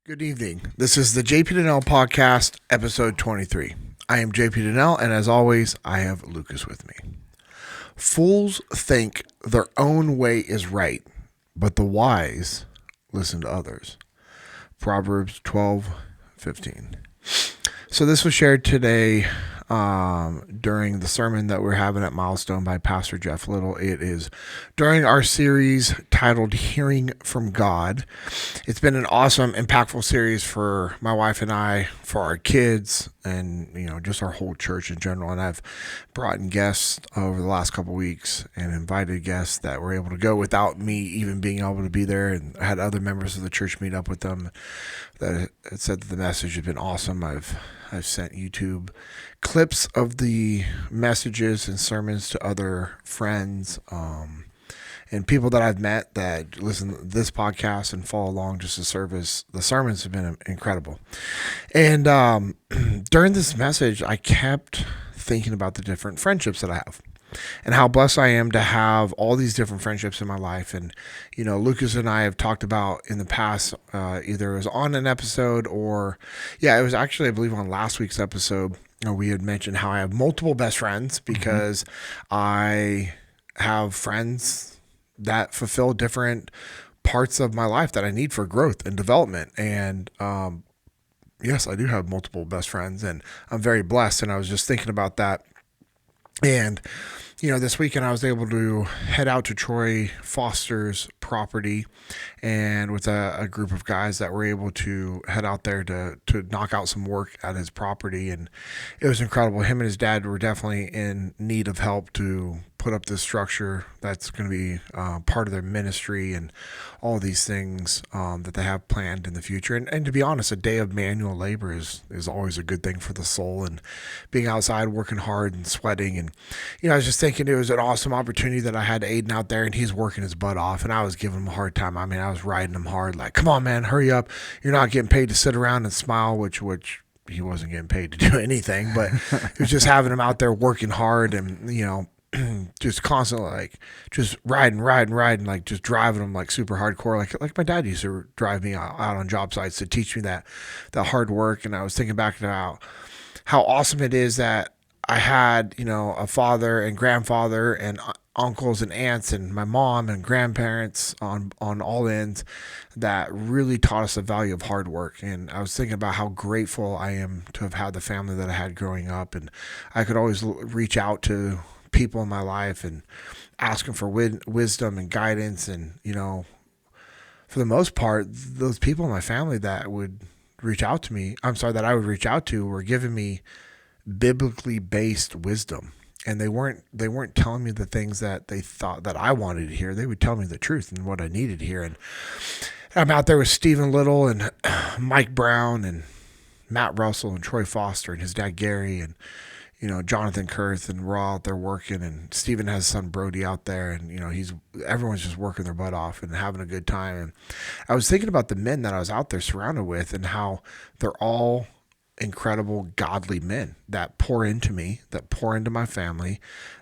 Good evening. This is the JP Dinnell podcast, episode 23. I am JP Dinnell, and as always, I have Lucas with me. Fools think their own way is right, but the wise listen to others. Proverbs 12:15. So this was shared today during the sermon that we're having at Milestone by Pastor Jeff Little. It is during our series titled Hearing from God. It's been an awesome, impactful series for my wife and I, for our kids, and just our whole church in general. And I've brought in guests over the last couple of weeks and invited guests that were able to go without me even being able to be there, and I had other members of the church meet up with them that said that the message has been awesome. I've sent YouTube clips of the messages and sermons to other friends and people that I've met that listen to this podcast and follow along just the service. The sermons have been incredible. And during this message, I kept thinking about the different friendships that I have and how blessed I am to have all these different friendships in my life. And, Lucas and I have talked about in the past, either it was on an episode or, it was actually, I believe, on last week's episode, we had mentioned how I have multiple best friends because I have friends that fulfill different parts of my life that I need for growth and development. And, yes, I do have multiple best friends, and I'm very blessed. And I was just thinking about that. And, this weekend I was able to head out to Troy Foster's property and with a group of guys that were able to head out there to knock out some work at his property. And it was incredible. Him and his dad were definitely in need of help to put up this structure that's going to be part of their ministry and all these things that they have planned in the future. And to be honest, a day of manual labor is always a good thing for the soul, and being outside working hard and sweating. And, I was just thinking it was an awesome opportunity that I had Aiden out there, and he's working his butt off, and I was giving him a hard time. I mean, I was riding him hard, like, come on, man, hurry up. You're not getting paid to sit around and smile, which he wasn't getting paid to do anything, but it was just having him out there working hard and, just constantly like just riding, like just driving them like super hardcore, like my dad used to drive me out on job sites to teach me that hard work. And I was thinking back to how awesome it is that I had, a father and grandfather and uncles and aunts and my mom and grandparents on all ends that really taught us the value of hard work. And I was thinking about how grateful I am to have had the family that I had growing up. And I could always reach out to people in my life and ask them for wisdom and guidance. And, for the most part, those people in my family that would reach out to me, that I would reach out to, were giving me biblically based wisdom. And they weren't telling me the things that they thought that I wanted to hear. They would tell me the truth and what I needed to hear. And I'm out there with Stephen Little and Mike Brown and Matt Russell and Troy Foster and his dad Gary and Jonathan Kurth, and we're all out there working, and Steven has his son Brody out there, and everyone's just working their butt off and having a good time. And I was thinking about the men that I was out there surrounded with and how they're all incredible godly men that pour into me, that pour into my family,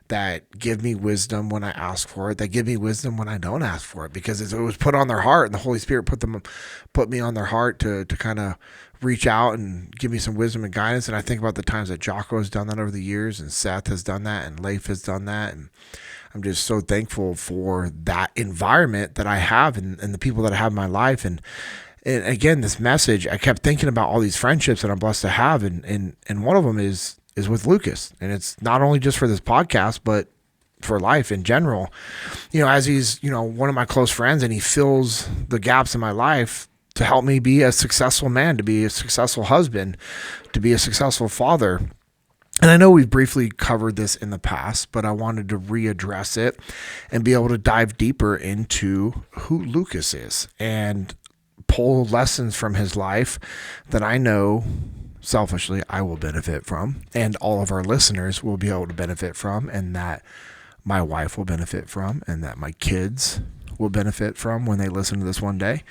that give me wisdom when I ask for it, that give me wisdom when I don't ask for it, because it was put on their heart, and the Holy Spirit put me on their heart to kind of reach out and give me some wisdom and guidance. And I think about the times that Jocko has done that over the years, and Seth has done that, and Leif has done that. And I'm just so thankful for that environment that I have and the people that I have in my life. And again, this message, I kept thinking about all these friendships that I'm blessed to have. And one of them is with Lucas. And it's not only just for this podcast, but for life in general. As he's, one of my close friends, and he fills the gaps in my life to help me be a successful man, to be a successful husband, to be a successful father. And I know we've briefly covered this in the past, but I wanted to readdress it and be able to dive deeper into who Lucas is and pull lessons from his life that I know selfishly I will benefit from, and all of our listeners will be able to benefit from, and that my wife will benefit from, and that my kids will benefit from when they listen to this one day.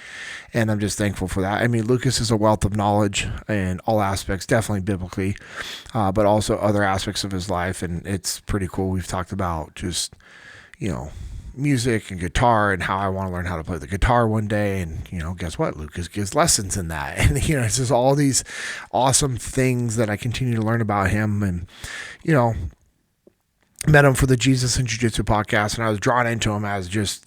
And I'm just thankful for that. I mean, Lucas is a wealth of knowledge in all aspects, definitely biblically, but also other aspects of his life. And it's pretty cool. We've talked about just, music and guitar and how I want to learn how to play the guitar one day. And, guess what? Lucas gives lessons in that. And, it's just all these awesome things that I continue to learn about him. And, met him for the Jesus and Jiu-Jitsu podcast, and I was drawn into him as just,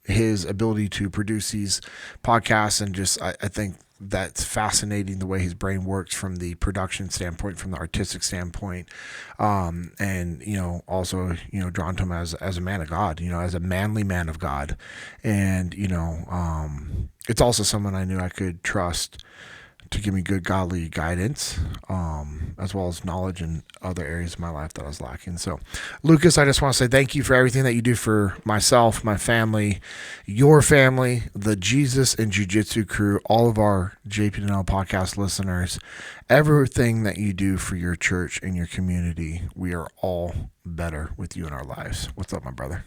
his ability to produce these podcasts. And just, I think that's fascinating the way his brain works from the production standpoint, from the artistic standpoint. And, also, drawn to him as a man of God, as a manly man of God. And, it's also someone I knew I could trust to give me good godly guidance, as well as knowledge in other areas of my life that I was lacking. So, Lucas, I just want to say thank you for everything that you do for myself, my family, your family, the Jesus and Jiu-Jitsu crew, all of our JP Dinnell podcast listeners, everything that you do for your church and your community. We are all better with you in our lives. What's up, my brother?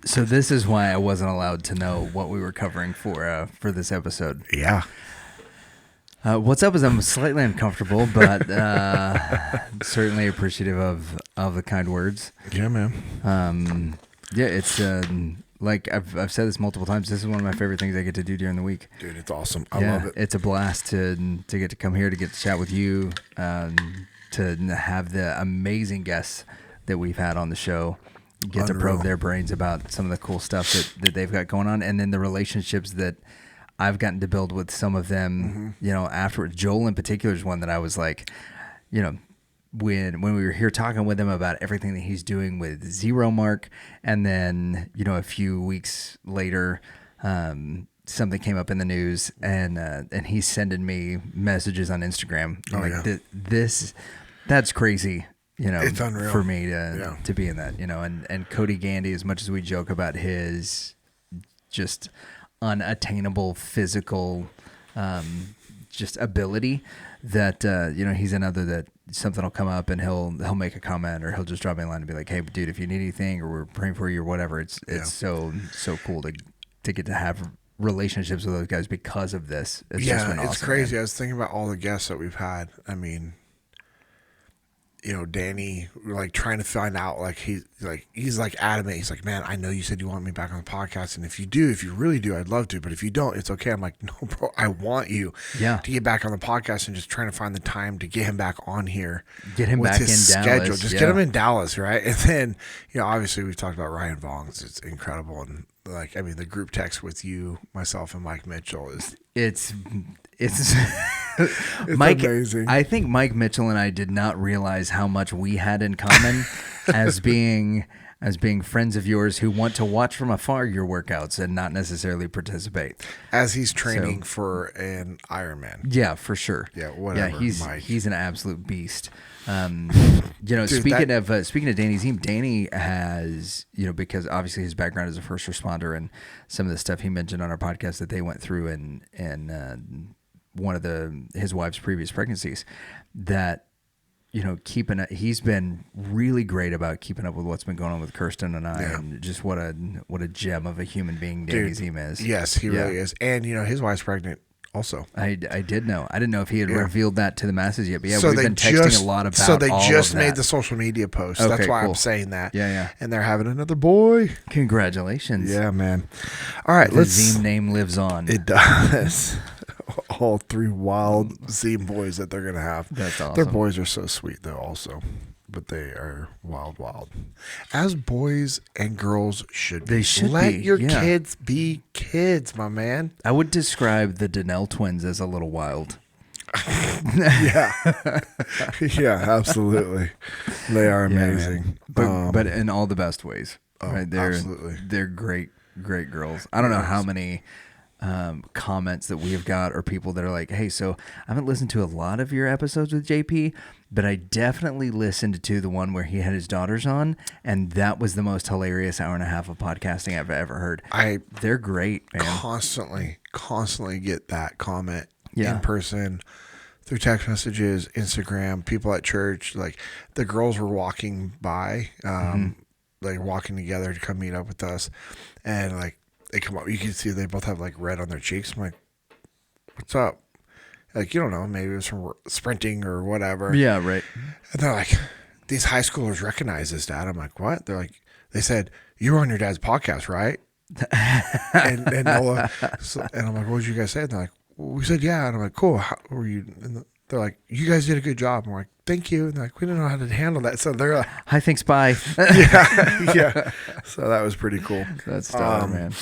So this is why I wasn't allowed to know what we were covering for this episode. Yeah. What's up is I'm slightly uncomfortable, but certainly appreciative of the kind words. Yeah, man. Yeah, it's like I've said this multiple times. This is one of my favorite things I get to do during the week. Dude, it's awesome. I love it. It's a blast to get to come here, to get to chat with you, to have the amazing guests that we've had on the show. Get to probe their brains about some of the cool stuff that they've got going on, and then the relationships that I've gotten to build with some of them, afterwards. Joel in particular is one that I was like, when we were here talking with him about everything that he's doing with Zero Mark, and then, a few weeks later, something came up in the news, and he's sending me messages on Instagram. That's crazy. It's unreal for me to be in that, and Cody Gandy, as much as we joke about his just unattainable physical just ability, that he's another that something will come up and he'll make a comment, or he'll just drop me a line and be like, hey dude, if you need anything, or we're praying for you or whatever. It's so cool to get to have relationships with those guys because of this. It's just been awesome, it's crazy, man. I was thinking about all the guests that we've had. I mean, Danny, like, trying to find out, he's adamant. He's like, man, I know you said you want me back on the podcast, and if you really do, I'd love to, but if you don't, it's okay. I'm like, no, bro, I want you to get back on the podcast, and just trying to find the time to get him back on here. Get him back in Dallas. Just get him in Dallas, right? And then, obviously we've talked about Ryan Vongs. It's incredible. And the group text with you, myself, and Mike Mitchell it's Mike, amazing. I think Mike Mitchell and I did not realize how much we had in common as being friends of yours who want to watch from afar your workouts and not necessarily participate. As he's training for an Ironman. Yeah, for sure. Yeah, whatever. Yeah, Mike. he's an absolute beast. Dude, speaking of Danny's team, Danny has, because obviously his background as a first responder and some of the stuff he mentioned on our podcast that they went through and one of his wife's previous pregnancies, that he's been really great about keeping up with what's been going on with Kirsten and I, and just what a gem of a human being Danny Ziem is. Yes, he really is. And his wife's pregnant also. I did know. I didn't know if he had revealed that to the masses yet, but so we've been texting a lot about all of that. So they just made the social media post. Okay, that's why cool. I'm saying that. Yeah. And they're having another boy. Congratulations. Yeah, man. All right, the Ziem name lives on. It does. All three wild Ziem boys that they're going to have. That's awesome. Their boys are so sweet, though, also. But they are wild. As boys and girls should be. They should Let be. your kids be kids, my man. I would describe the Dinnell twins as a little wild. Yeah. Yeah, absolutely. They are amazing. But in all the best ways. Right? Absolutely. They're great girls. I don't know how many comments that we have got, or people that are like, hey, so I haven't listened to a lot of your episodes with JP, but I definitely listened to the one where he had his daughters on, and that was the most hilarious hour and a half of podcasting I've ever heard. They're great, man. Constantly get that comment in person, through text messages, Instagram, people at church. Like, the girls were walking by, like walking together to come meet up with us, and like, they come up, you can see they both have like red on their cheeks. I'm like, what's up? Like, you don't know, maybe it was from sprinting or whatever. Yeah, right. And they're like, these high schoolers recognize this, Dad. I'm like, what? They're like, they said, "You were on your dad's podcast, right?" and Nola, and I'm like, "What did you guys say?" And they're like, well, "We said yeah." And I'm like, "Cool. How were you?" And they're like, "You guys did a good job." I'm like, "Thank you." And they're like, "We didn't know how to handle that." So they're like, "Hi, thanks, bye." yeah. So that was pretty cool. That's stellar, man.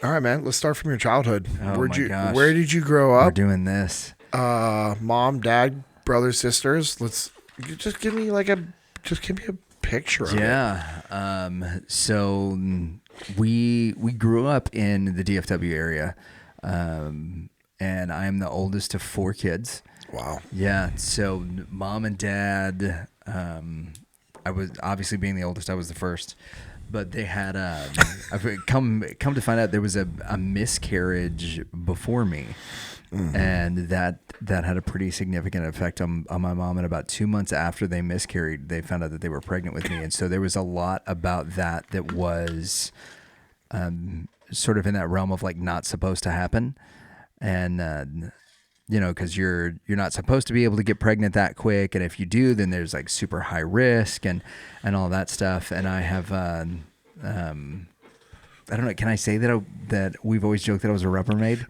All right, man. Let's start from your childhood. Oh my gosh. Where did you grow up? We're doing this. Mom, dad, brothers, sisters. Let's just give me a picture of it. Yeah. So we grew up in the DFW area, and I'm the oldest of 4 kids. Wow. Yeah. So mom and dad. I was obviously being the oldest. I was the first. But they had I've come to find out there was a miscarriage before me, and that had a pretty significant effect on my mom. And about 2 months after they miscarried, they found out that they were pregnant with me, and so there was a lot about that was sort of in that realm of like not supposed to happen, and because you're not supposed to be able to get pregnant that quick, and if you do, then there's like super high risk and all that stuff. And I have I don't know. Can I say that we've always joked that I was a Rubbermaid?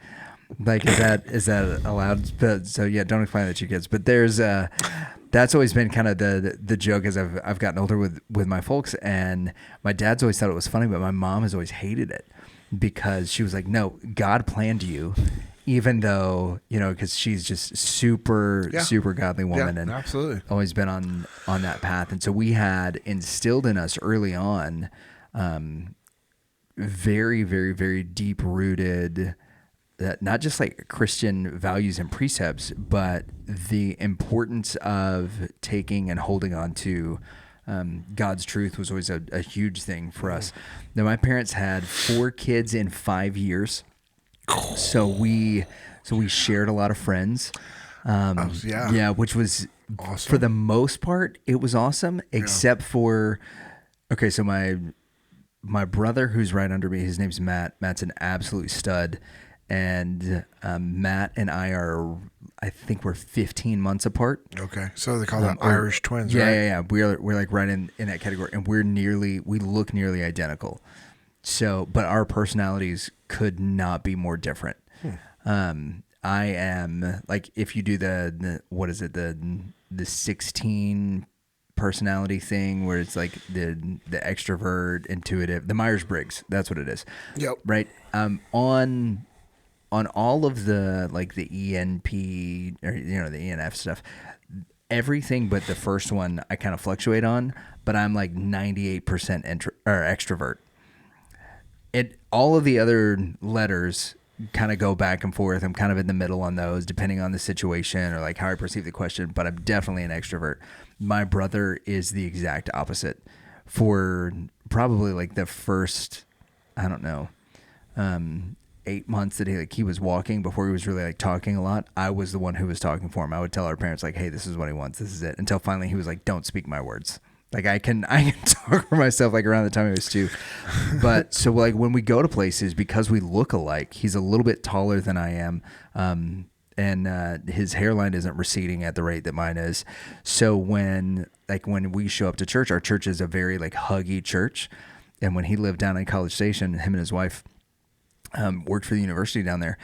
Like, is that allowed? But, so yeah, don't explain that to your kids. But there's that's always been kind of the joke as I've gotten older with my folks, and my dad's always thought it was funny, but my mom has always hated it because she was like, no, God planned you. Even though, because she's just super godly woman, and absolutely always been on that path. And so we had instilled in us early on very, very, very deep rooted, not just like Christian values and precepts, but the importance of taking and holding on to God's truth was always a huge thing for us. Now, my parents had 4 kids in 5 years. So we shared a lot of friends. Which was awesome. For the most part, it was awesome, except for, okay, so my brother who's right under me, his name's Matt. Matt's an absolute stud. And Matt and I think we're 15 months apart. Okay. So they call them Irish twins, right? Yeah. We're like right in that category. And we look nearly identical. So, but our personalities could not be more different. I am like, if you do the what is it, the 16 personality thing where it's like the extrovert, intuitive, the Myers-Briggs, that's what it is. Yep. Right. On all of the like the ENP or the ENF stuff, everything but the first one I kind of fluctuate on, but I'm like 98% extrovert. All of the other letters kind of go back and forth. I'm kind of in the middle on those, depending on the situation or like how I perceive the question, but I'm definitely an extrovert. My brother is the exact opposite. For probably like the first, I don't know, 8 months that he was walking before he was really like talking a lot, I was the one who was talking for him. I would tell our parents like, hey, this is what he wants. This is it. Until finally he was like, don't speak my words. Like I can talk for myself like around the time he was 2. But so like when we go to places, because we look alike, he's a little bit taller than I am. And his hairline isn't receding at the rate that mine is. So when we show up to church, our church is a very like huggy church. And when he lived down in College Station, him and his wife worked for the university down there,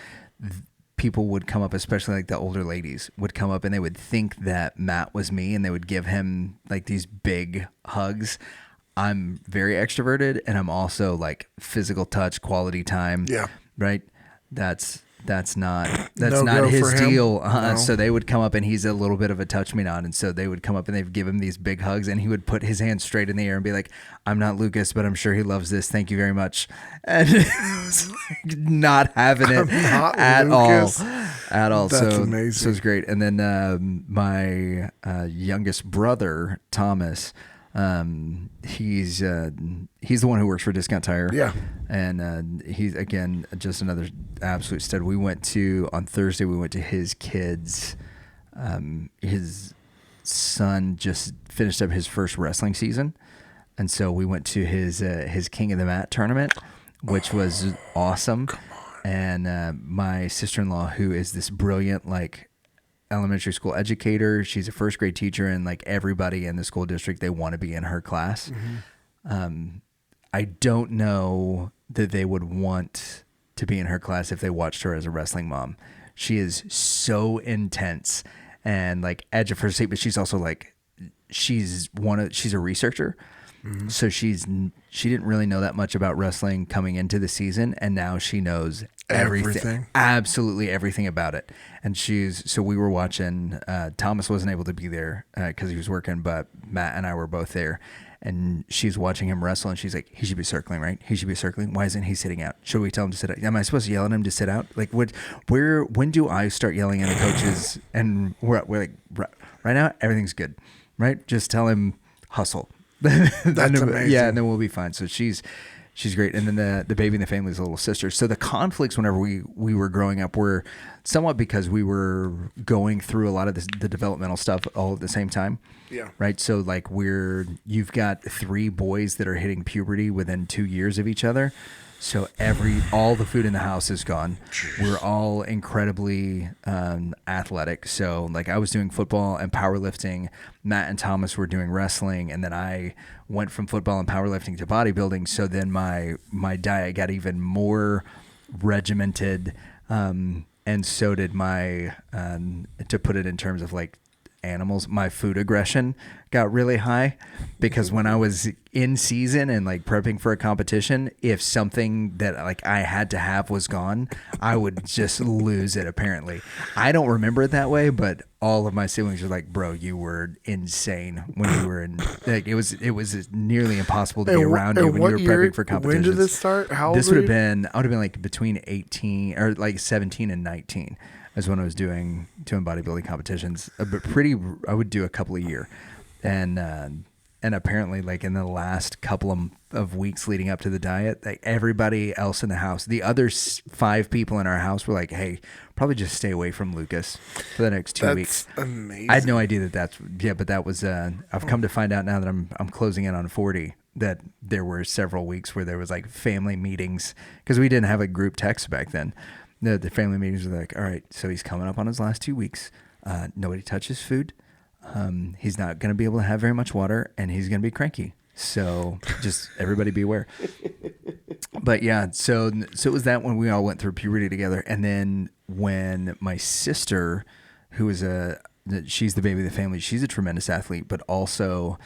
people would come up, especially like the older ladies would come up and they would think that Matt was me and they would give him like these big hugs. I'm very extroverted and I'm also like physical touch, quality time. Yeah. Right. That's not No his deal. No. So they would come up and he's a little bit of a touch me not. And so they would come up and they'd give him these big hugs and he would put his hand straight in the air and be like, I'm not Lucas, but I'm sure he loves this. Thank you very much. And it was like not having it at Lucas. all. That's so amazing. So it's great. And then my youngest brother, Thomas, he's the one who works for Discount Tire. Yeah. And he's, again, just another absolute stud. On Thursday, we went to his kids. His son just finished up his first wrestling season. And so we went to his King of the Mat tournament, which was awesome. And my sister-in-law, who is this brilliant, like, elementary school educator, she's a first grade teacher, and like everybody in the school district, they want to be in her class. I don't know that they would want to be in her class if they watched her as a wrestling mom. She is so intense and like edge of her seat, but she's also like, she's a researcher. Mm-hmm. So she didn't really know that much about wrestling coming into the season, and now she knows everything, absolutely everything about it. And so we were watching. Thomas wasn't able to be there because he was working, but Matt and I were both there. And she's watching him wrestle, and she's like, "He should be circling, right? He should be circling. Why isn't he sitting out? Should we tell him to sit out? Am I supposed to yell at him to sit out? Like, when do I start yelling at the coaches?" And we're like, right now, everything's good, right? Just tell him hustle. That's amazing. Yeah, and then we'll be fine. So she's great. And then the baby in the family is a little sister. So the conflicts whenever we were growing up were somewhat because we were going through a lot of the developmental stuff all at the same time. Yeah. Right. So like you've got 3 boys that are hitting puberty within 2 years of each other. So all the food in the house is gone. We're all incredibly athletic. So like I was doing football and powerlifting. Matt and Thomas were doing wrestling, and then I went from football and powerlifting to bodybuilding. So then my diet got even more regimented, and so did my to put it in terms of like animals, my food aggression got really high, because when I was in season and like prepping for a competition, if something that like I had to have was gone, I would just lose it. Apparently, I don't remember it that way, but all of my siblings were like, "Bro, you were insane when you were in." Like it was nearly impossible to be around you when you were prepping for competitions. When did this start? How old this would have been? I would have been like between 18 or like 17 and 19. Is when I was doing bodybuilding competitions, but I would do a couple a year, and apparently like in the last couple of weeks leading up to the diet, like everybody else in the house, the other 5 people in our house were like, "Hey, probably just stay away from Lucas for the next 2 weeks." That's amazing. I had no idea but that was I've come to find out now that I'm closing in on 40 that there were several weeks where there was like family meetings, because we didn't have a group text back then. The family meetings were like, all right, so he's coming up on his last 2 weeks. Nobody touches food. He's not going to be able to have very much water, and he's going to be cranky. So just everybody be aware. But yeah, so it was that when we all went through puberty together. And then when my sister, who is she's the baby of the family, she's a tremendous athlete, but also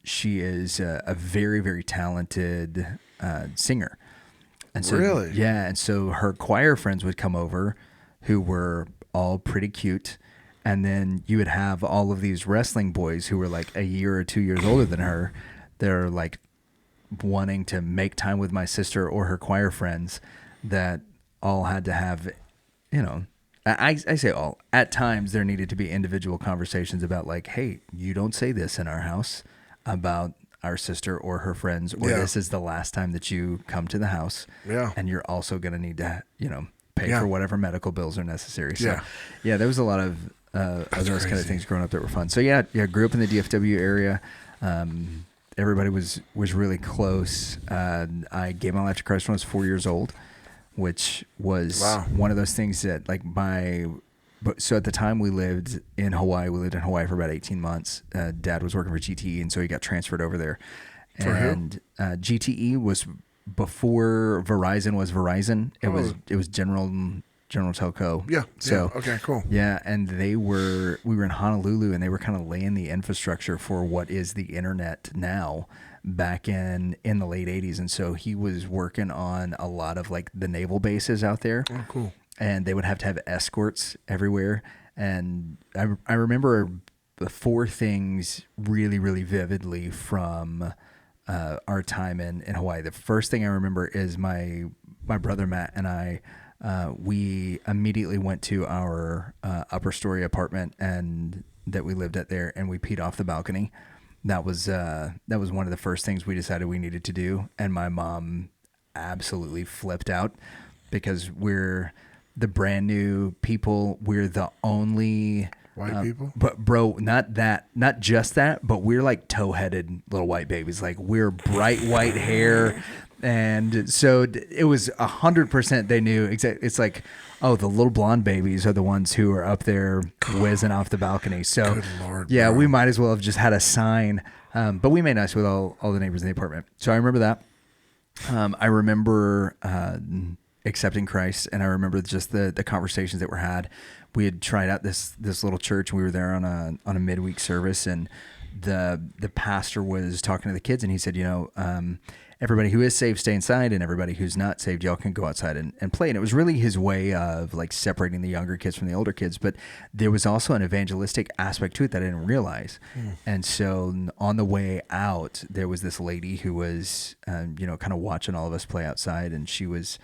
she is a very, very talented singer. And so, really? Yeah. And so her choir friends would come over who were all pretty cute. And then you would have all of these wrestling boys who were like a year or 2 years older than her. They're like wanting to make time with my sister or her choir friends, that all had to have, I say all. At times there needed to be individual conversations about like, hey, you don't say this in our house about our sister or her friends, or this is the last time that you come to the house. Yeah. And you're also going to need to, pay for whatever medical bills are necessary. So there was a lot of those kind of things growing up that were fun. So grew up in the DFW area. Everybody was really close. I gave my life to Christ when I was 4 years old, which was one of those things that like so at the time we lived in Hawaii. We lived in Hawaii for about 18 months. Dad was working for GTE, and so he got transferred over there. And GTE was before Verizon was Verizon. It was General Telco. Yeah. So okay, cool. Yeah, and we were in Honolulu, and they were kind of laying the infrastructure for what is the internet now, back in the late 80s. And so he was working on a lot of like the naval bases out there. Oh, cool. And they would have to have escorts everywhere. And I remember the 4 things really, really vividly from our time in Hawaii. The first thing I remember is my brother Matt and I, we immediately went to our upper story apartment and that we lived at there, and we peed off the balcony. That was one of the first things we decided we needed to do. And my mom absolutely flipped out, because we're the brand new people. We're the only white people. But bro, not just that, but we're like toe-headed little white babies. Like we're bright white hair. And so it was 100% they knew exactly. It's like, oh, the little blonde babies are the ones who are up there whizzing off the balcony. So good Lord, yeah, bro. we might as well have just had a sign. But we made nice with all the neighbors in the apartment. So I remember that. I remember accepting Christ, and I remember just the conversations that were had. We had tried out this little church. We were there on a midweek service, and the pastor was talking to the kids, and he said, everybody who is saved, stay inside, and everybody who's not saved, y'all can go outside and play. And it was really his way of like separating the younger kids from the older kids. But there was also an evangelistic aspect to it that I didn't realize. And so on the way out, there was this lady who was, kind of watching all of us play outside, and she was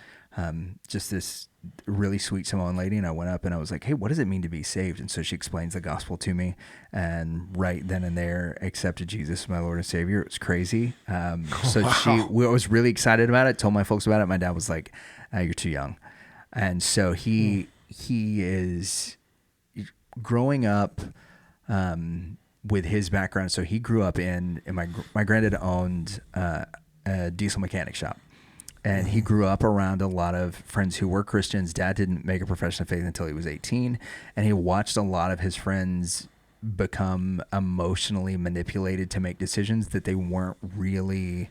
just this really sweet Samoan lady. And I went up and I was like, hey, what does it mean to be saved? And so she explains the gospel to me, and right then and there accepted Jesus as my Lord and Savior. It was crazy. So I was really excited about it, told my folks about it. My dad was like, you're too young. And so he is growing up with his background. So he grew up in my granddad owned a diesel mechanic shop. And he grew up around a lot of friends who were Christians. Dad didn't make a profession of faith until he was 18. And he watched a lot of his friends become emotionally manipulated to make decisions that they weren't really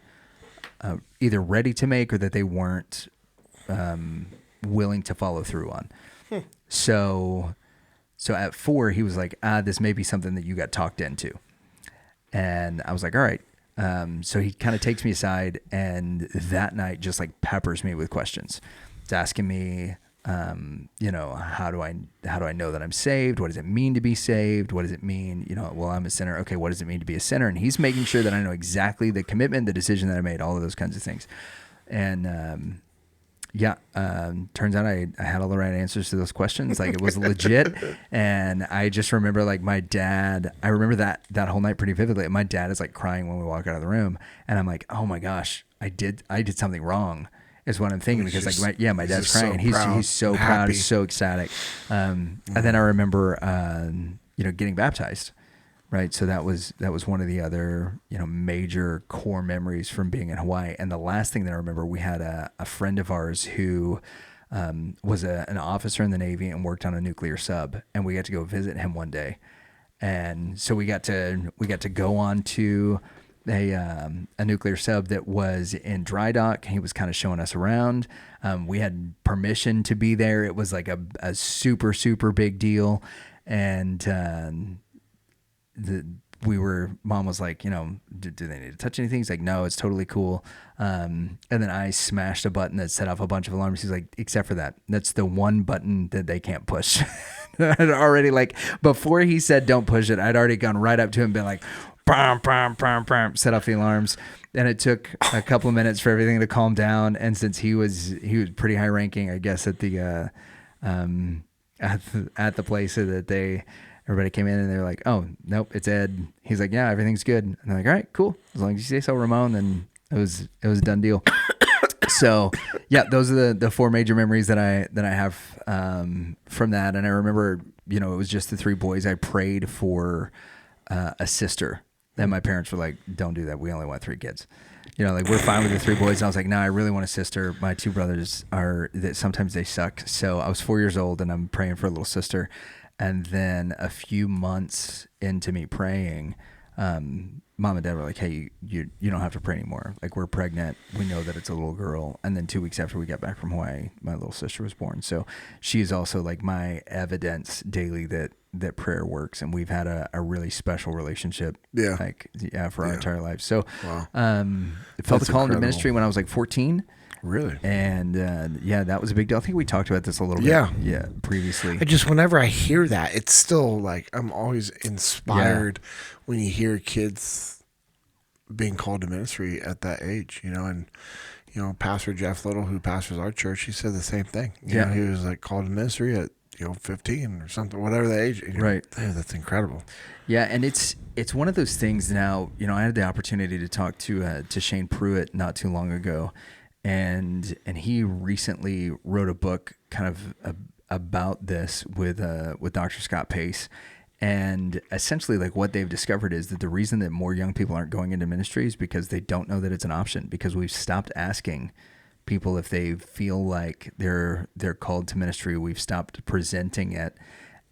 either ready to make, or that they weren't willing to follow through on. So at 4, he was like, this may be something that you got talked into. And I was like, all right. So he kind of takes me aside, and that night just like peppers me with questions. It's asking me, how do I know that I'm saved? What does it mean to be saved? What does it mean? Well, I'm a sinner. Okay. What does it mean to be a sinner? And he's making sure that I know exactly the commitment, the decision that I made, all of those kinds of things. And, turns out I had all the right answers to those questions. Like, it was legit. And I just remember like my dad, I remember that whole night pretty vividly. My dad is like crying when we walk out of the room, and I'm like, oh my gosh, I did something wrong is what I'm thinking, because like my dad's crying, and he's so proud. He's so ecstatic. And then I remember, getting baptized. Right. So that was one of the other, major core memories from being in Hawaii. And the last thing that I remember, we had a friend of ours who was an officer in the Navy and worked on a nuclear sub. And we got to go visit him one day. And so we got to go on to a nuclear sub that was in dry dock. He was kind of showing us around. We had permission to be there. It was like a super, super big deal. And mom was like, do they need to touch anything? He's like, no, it's totally cool. And then I smashed a button that set off a bunch of alarms. He's like, except for that, that's the one button that they can't push. I'd already, like, before he said don't push it, I'd already gone right up to him and been like, bam, bam, bam, bam, set off the alarms. And it took a couple of minutes for everything to calm down. And since he was pretty high ranking, I guess, at the place, so that everybody came in and they were like, oh, nope, it's Ed. He's like, yeah, everything's good. And I'm like, all right, cool. As long as you say so, Ramon, then it was a done deal. So yeah, those are the 4 major memories that I have from that. And I remember, it was just the 3 boys. I prayed for a sister. Then my parents were like, don't do that. We only want 3 kids. Like, we're fine with the 3 boys. And I was like, no, I really want a sister. My 2 brothers sometimes they suck. So I was 4 years old and I'm praying for a little sister. And then a few months into me praying, mom and dad were like, hey, you don't have to pray anymore. Like, we're pregnant. We know that it's a little girl. And then 2 weeks after we got back from Hawaii, my little sister was born. So she is also like my evidence daily that prayer works. And we've had a really special relationship. Yeah. For our entire life. So, wow. Felt the call into ministry when I was like 14. Really? And that was a big deal. I think we talked about this a little bit. Yeah, previously. Whenever I hear that, it's still like, I'm always inspired when you hear kids being called to ministry at that age, and Pastor Jeff Little, who pastors our church, he said the same thing. You know, he was like called to ministry at 15 or something, whatever the age. Right. Hey, that's incredible. Yeah, and it's one of those things now. I had the opportunity to talk to Shane Pruitt not too long ago. And he recently wrote a book kind of about this with Dr. Scott Pace. And essentially, like, what they've discovered is that the reason that more young people aren't going into ministry is because they don't know that it's an option, because we've stopped asking people if they feel like they're called to ministry. We've stopped presenting it.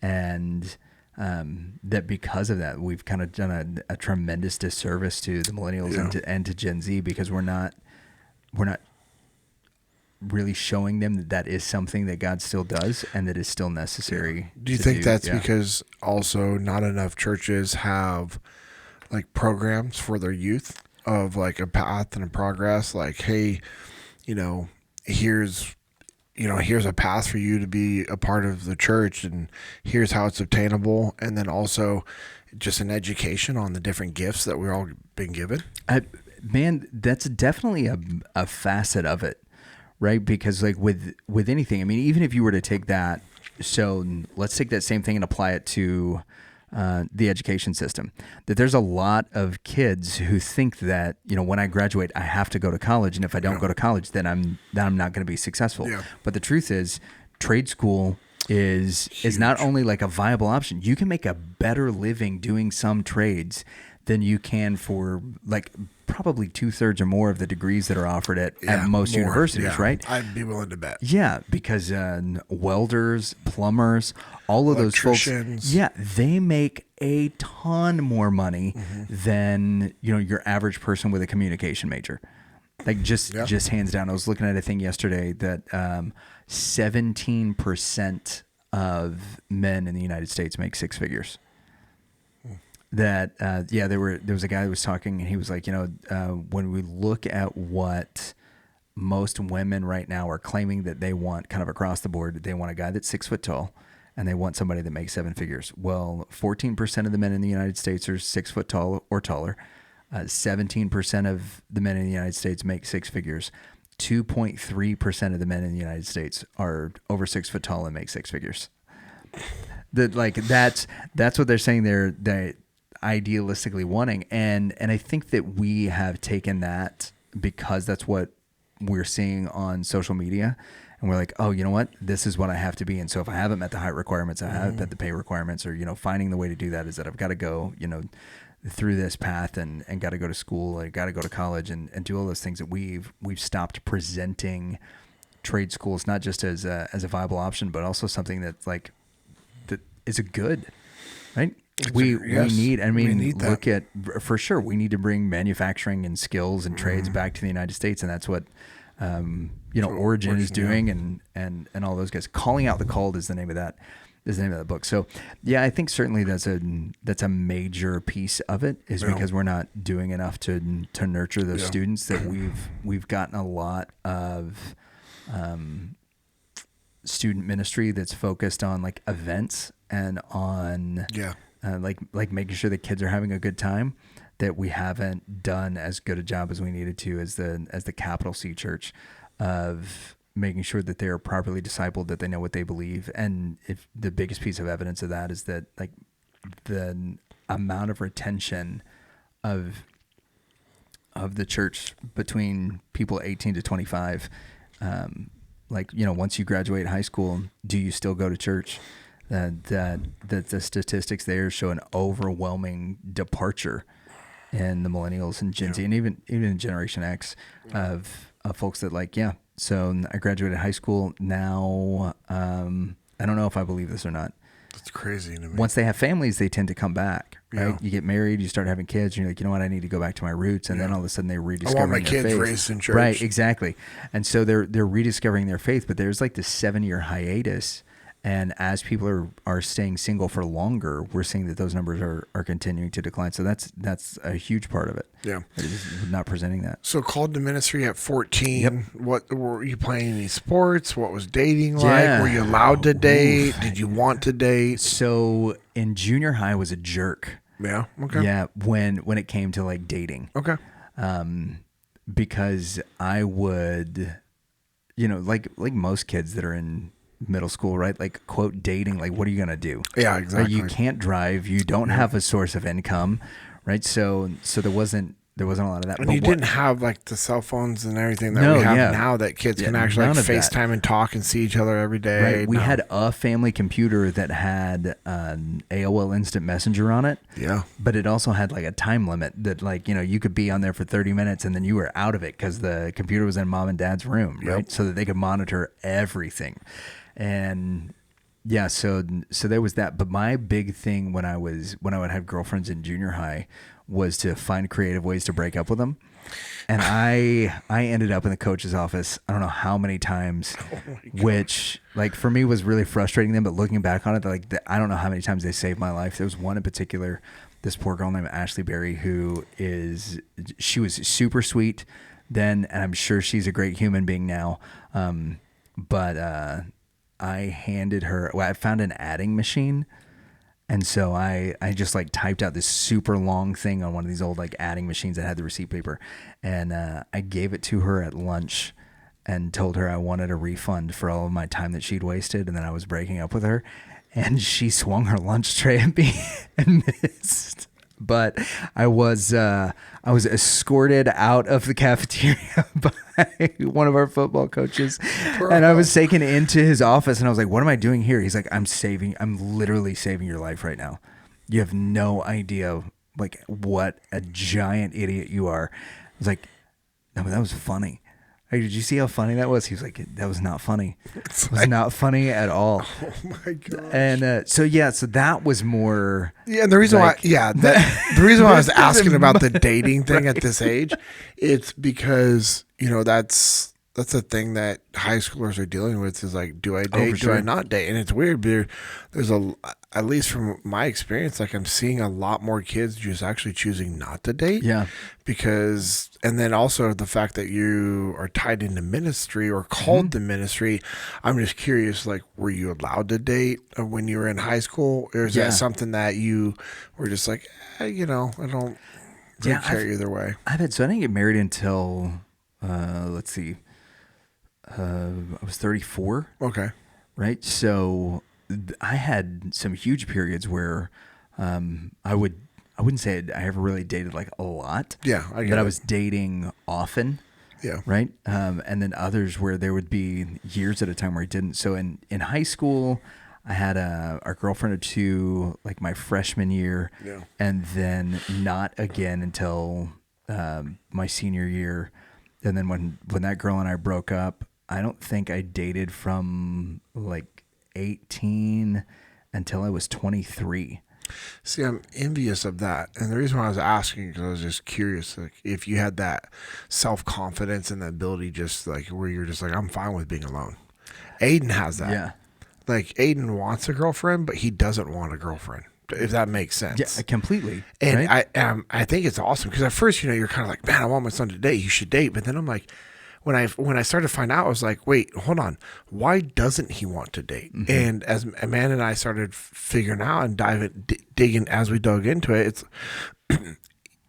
And that because of that, we've kind of done a tremendous disservice to the millennials and to Gen Z, because we're not really showing them that that is something that God still does and that is still necessary. Do you think that's because also not enough churches have like programs for their youth of like a path and a progress? Like, hey, here's a path for you to be a part of the church, and here's how it's obtainable. And then also just an education on the different gifts that we're all been given. Man, that's definitely a facet of it, right? Because like with anything, I mean, even if you were to take that, so let's take that same thing and apply it to the education system, that there's a lot of kids who think that, when I graduate, I have to go to college. And if I don't go to college, then I'm not going to be successful. Yeah. But the truth is, trade school is not only like a viable option. You can make a better living doing some trades than you can for like probably 2/3 or more of the degrees that are offered at most universities, right? I'd be willing to bet. Yeah, because welders, plumbers, all of those folks, they make a ton more money than your average person with a communication major. Like just hands down. I was looking at a thing yesterday that 17% of men in the United States make six figures. That there was a guy who was talking, and he was like, when we look at what most women right now are claiming that they want, kind of across the board, they want a guy that's 6 foot tall, and they want somebody that makes seven figures. Well, 14% of the men in the United States are 6 foot tall or taller. 17% of the men in the United States make six figures. 2.3% of the men in the United States are over 6 foot tall and make six figures. That's what they're saying. They're idealistically wanting, and I think that we have taken that because that's what we're seeing on social media, and we're like, oh, you know what, this is what I have to be. And so if I haven't met the height requirements, I haven't met the pay requirements, or finding the way to do that is that I've got to go through this path and got to go to school, I got to go to college and do all those things, that we've stopped presenting trade schools not just as a viable option, but also something that's like that is a good, right? We need look at, for sure, we need to bring manufacturing and skills and trades back to the United States. And that's what, Origin is doing, and all those guys. Calling Out the Called is the name of that book. So yeah, I think certainly that's a major piece of it, is because we're not doing enough to nurture those students, that we've gotten a lot of, student ministry that's focused on like events and on, like making sure the kids are having a good time, that we haven't done as good a job as we needed to as the capital C church of making sure that they are properly discipled, that they know what they believe. And if the biggest piece of evidence of that is that like the amount of retention of the church between people 18 to 25, once you graduate high school, do you still go to church? That the statistics there show an overwhelming departure in the millennials and Gen Z, and even in Generation X, of folks that so I graduated high school. Now, I don't know if I believe this or not. That's crazy to me. Once they have families, they tend to come back, right? Yeah. You get married, you start having kids, and you're like, you know what, I need to go back to my roots. And then all of a sudden they rediscover their faith. I want my kids raised in church. Right, exactly. And so they're rediscovering their faith, but there's like this 7-year hiatus. And as people are staying single for longer, we're seeing that those numbers are continuing to decline. So that's a huge part of it. Yeah. Not presenting that. So called to ministry at 14. Yep. What were you playing any sports? What was dating like? Were you allowed to date? Did you want to date? So in junior high, I was a jerk. Yeah. Okay. Yeah. When it came to like dating. Okay. Because I would, like most kids that are in middle school, right? Like, quote, dating, like, what are you going to do? Yeah, exactly. Right? You can't drive. You don't have a source of income, right? So there wasn't a lot of that. And you didn't have like the cell phones and everything that we have now, that kids can actually like FaceTime and talk and see each other every day. Right. We had a family computer that had an AOL Instant Messenger on it. Yeah. But it also had like a time limit that you could be on there for 30 minutes and then you were out of it because the computer was in mom and dad's room, right? So that they could monitor everything. And Yeah, so there was that. But my big thing when I would have girlfriends in junior high was to find creative ways to break up with them. And I ended up in the coach's office, I don't know how many times, which like for me was really frustrating them. But looking back on it, I don't know how many times they saved my life. There was one in particular, this poor girl named Ashley Berry, she was super sweet then, and I'm sure she's a great human being now. But I handed her, I found an adding machine. And so I just like typed out this super long thing on one of these old like adding machines that had the receipt paper. And I gave it to her at lunch and told her I wanted a refund for all of my time that she'd wasted. And then I was breaking up with her. And she swung her lunch tray at me and missed. But I was escorted out of the cafeteria by one of our football coaches. Bro. And I was taken into his office and I was like, what am I doing here? He's like, I'm literally saving your life right now. You have no idea like what a giant idiot you are. I was like, no, but that was funny. Hey, did you see how funny that was? He was like, that was not funny. It was not funny at all. Oh my gosh. And so that was more. Yeah, and the reason why I was asking about the dating thing at this age, it's because, that's a thing that high schoolers are dealing with is like, do I date? Sure. Do I not date? And it's weird, but there's at least from my experience, like I'm seeing a lot more kids just actually choosing not to date. Yeah. Because, and then also the fact that you are tied into ministry or called to ministry, I'm just curious, like, were you allowed to date when you were in high school? Or is that something that you were just like, I don't really care either way? I didn't get married until, let's see, I was 34. Okay. Right. So I had some huge periods where I wouldn't say I ever really dated like a lot. Yeah. I was dating often. Yeah. Right. And then others where there would be years at a time where I didn't. So in high school, I had a girlfriend or two like my freshman year. Yeah. And then not again until my senior year. And then when that girl and I broke up, I don't think I dated from like 18 until I was 23. See, I'm envious of that. And the reason why I was asking, because I was just curious, like if you had that self-confidence and the ability just like where you're just like, I'm fine with being alone. Aiden has that. Yeah. Like Aiden wants a girlfriend, but he doesn't want a girlfriend, if that makes sense. Yeah, completely. And right? I think it's awesome because at first, you're kind of like, man, I want my son to date. You should date. But then I'm like, when I started to find out, I was like, wait, hold on. Why doesn't he want to date? Mm-hmm. And as Amanda and I started figuring out and digging as we dug into it,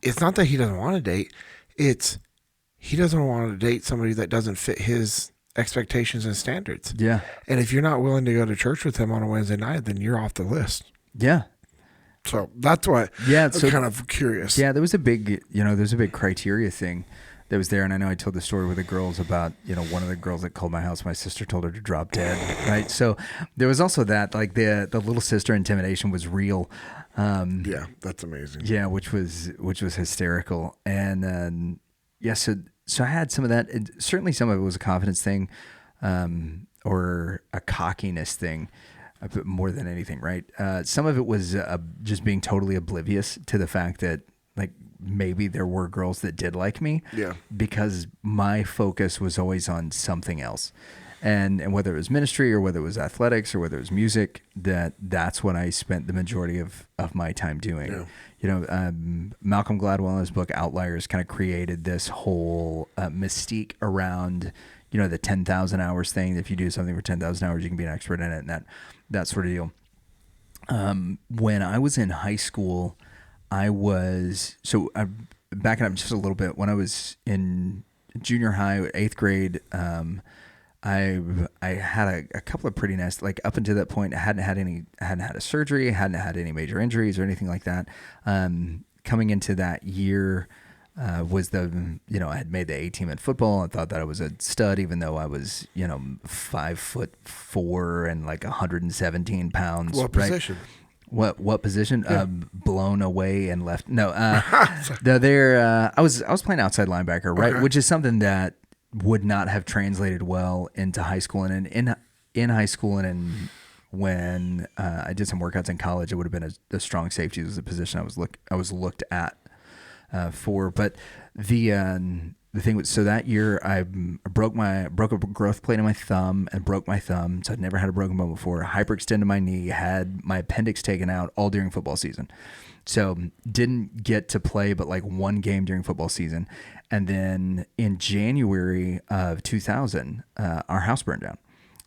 it's not that he doesn't want to date. It's he doesn't want to date somebody that doesn't fit his expectations and standards. Yeah. And if you're not willing to go to church with him on a Wednesday night, then you're off the list. Yeah. So that's what I'm kind of curious. Yeah, there was a big criteria thing that was there. And I know I told the story with the girls about, one of the girls that called my house, my sister told her to drop dead. Right. So there was also that, like the little sister intimidation was real. Yeah, that's amazing. Yeah. Which was hysterical. And, so I had some of that. And certainly some of it was a confidence thing, or a cockiness thing, but more than anything. Right. Some of it was just being totally oblivious to the fact that, like, maybe there were girls that did like me. Yeah. Because my focus was always on something else. And whether it was ministry or whether it was athletics or whether it was music, that's what I spent the majority of my time doing. Yeah. Malcolm Gladwell in his book Outliers kind of created this whole mystique around, the 10,000 hours thing. If you do something for 10,000 hours, you can be an expert in it and that sort of deal. When I was in high school, backing up just a little bit, when I was in junior high, 8th grade, I had a couple of pretty nice, like up until that point, I hadn't had a surgery, hadn't had any major injuries or anything like that. Coming into that year, was I had made the A team in football. I thought that I was a stud, even though I was, 5'4" and like 117 pounds. What position? Right? What position? Yeah. Blown away and left. No, I was playing outside linebacker, right? Okay. Which is something that would not have translated well into high school, and in high school and in when I did some workouts in college, it would have been a strong safety was a position I was looked at for. But the thing was, so that year I broke a growth plate in my thumb and broke my thumb. So I'd never had a broken bone before. Hyperextended my knee, had my appendix taken out all during football season. So didn't get to play but like one game during football season. And then in January of 2000, our house burned down.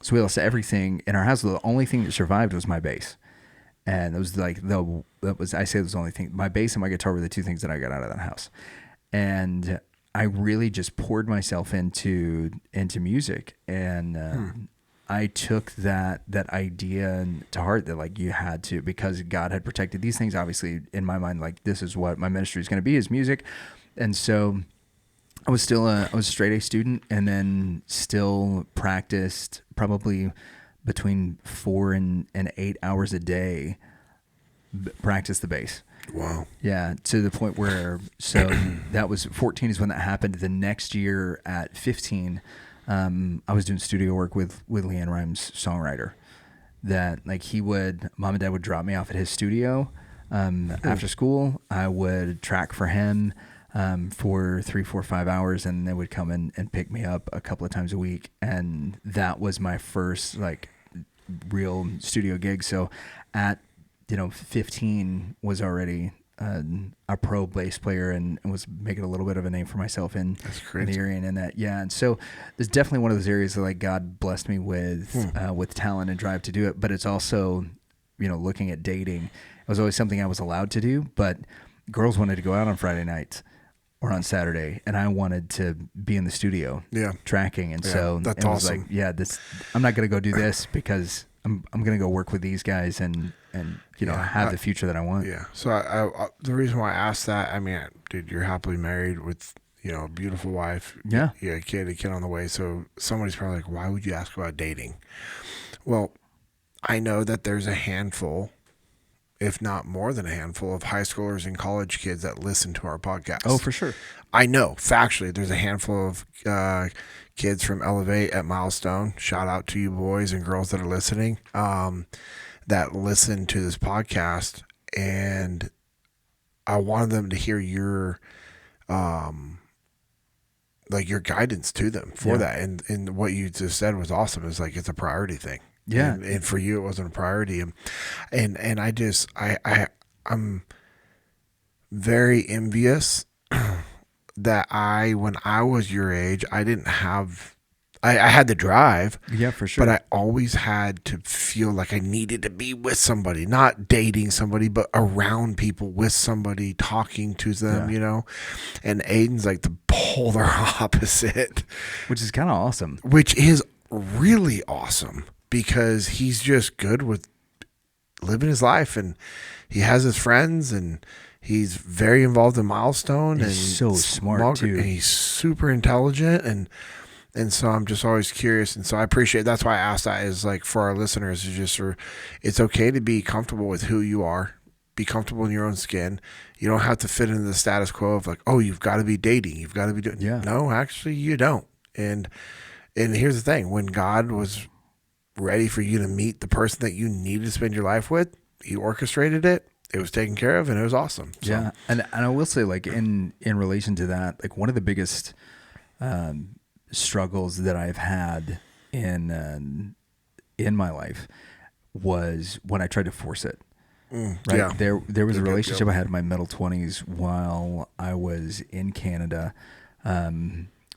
So we lost everything in our house. The only thing that survived was my bass. And it was like, I say it was the only thing. My bass and my guitar were the two things that I got out of that house. And I really just poured myself into music. And I took that idea to heart that like you had to, because God had protected these things. Obviously, in my mind, like this is what my ministry is going to be, is music. And so I was a straight A student, and then still practiced probably between 4 and 8 hours a day, practice the bass. Wow. Yeah. To the point where, so that was 14 is when that happened. The next year at 15, I was doing studio work with Leanne Rhymes, songwriter, that like mom and dad would drop me off at his studio, after school. I would track for him, for 3, 4, 5 hours, and they would come in and pick me up a couple of times a week. And that was my first like real studio gig. So at, 15 was already a pro bass player and was making a little bit of a name for myself in the area and in that. Yeah. And so there's definitely one of those areas that like God blessed me with talent and drive to do it. But it's also, looking at dating, it was always something I was allowed to do, but girls wanted to go out on Friday nights or on Saturday, and I wanted to be in the studio tracking. And so that's it was awesome. like, I'm not going to go do this because I'm going to go work with these guys and have the future that I want. Yeah. So I the reason why I asked that, I mean, dude, you're happily married with, a beautiful wife. Yeah. Yeah. A kid on the way. So somebody's probably like, why would you ask about dating? Well, I know that there's a handful, if not more than a handful, of high schoolers and college kids that listen to our podcast. Oh, for sure. I know factually there's a handful of kids from Elevate at Milestone. Shout out to you boys and girls that are listening, that listen to this podcast. And I wanted them to hear your guidance to them for that. And what you just said was awesome. It's like, it's a priority thing. Yeah. And for you, it wasn't a priority. And I'm very envious that when I was your age, I didn't have, I had the drive. Yeah, for sure. But I always had to feel like I needed to be with somebody, not dating somebody, but around people, with somebody, talking to them, And Aiden's like the polar opposite. Which is kind of awesome. Which is really awesome, because he's just good with living his life, and he has his friends, and he's very involved in Milestone. He's so smart too. And he's super intelligent, and so I'm just always curious. And so I appreciate, that's why I asked that, is like, for our listeners, is just, it's okay to be comfortable with who you are, be comfortable in your own skin. You don't have to fit into the status quo of like, oh, you've got to be dating, you've got to be doing. No, actually you don't. And here's the thing, when God was ready for you to meet the person that you needed to spend your life with, he orchestrated it. It was taken care of, and it was awesome. So. Yeah. And I will say, like, in relation to that, like, one of the biggest struggles that I've had in my life was when I tried to force it. Right. Yeah. There was a relationship I had in my middle 20s while I was in Canada,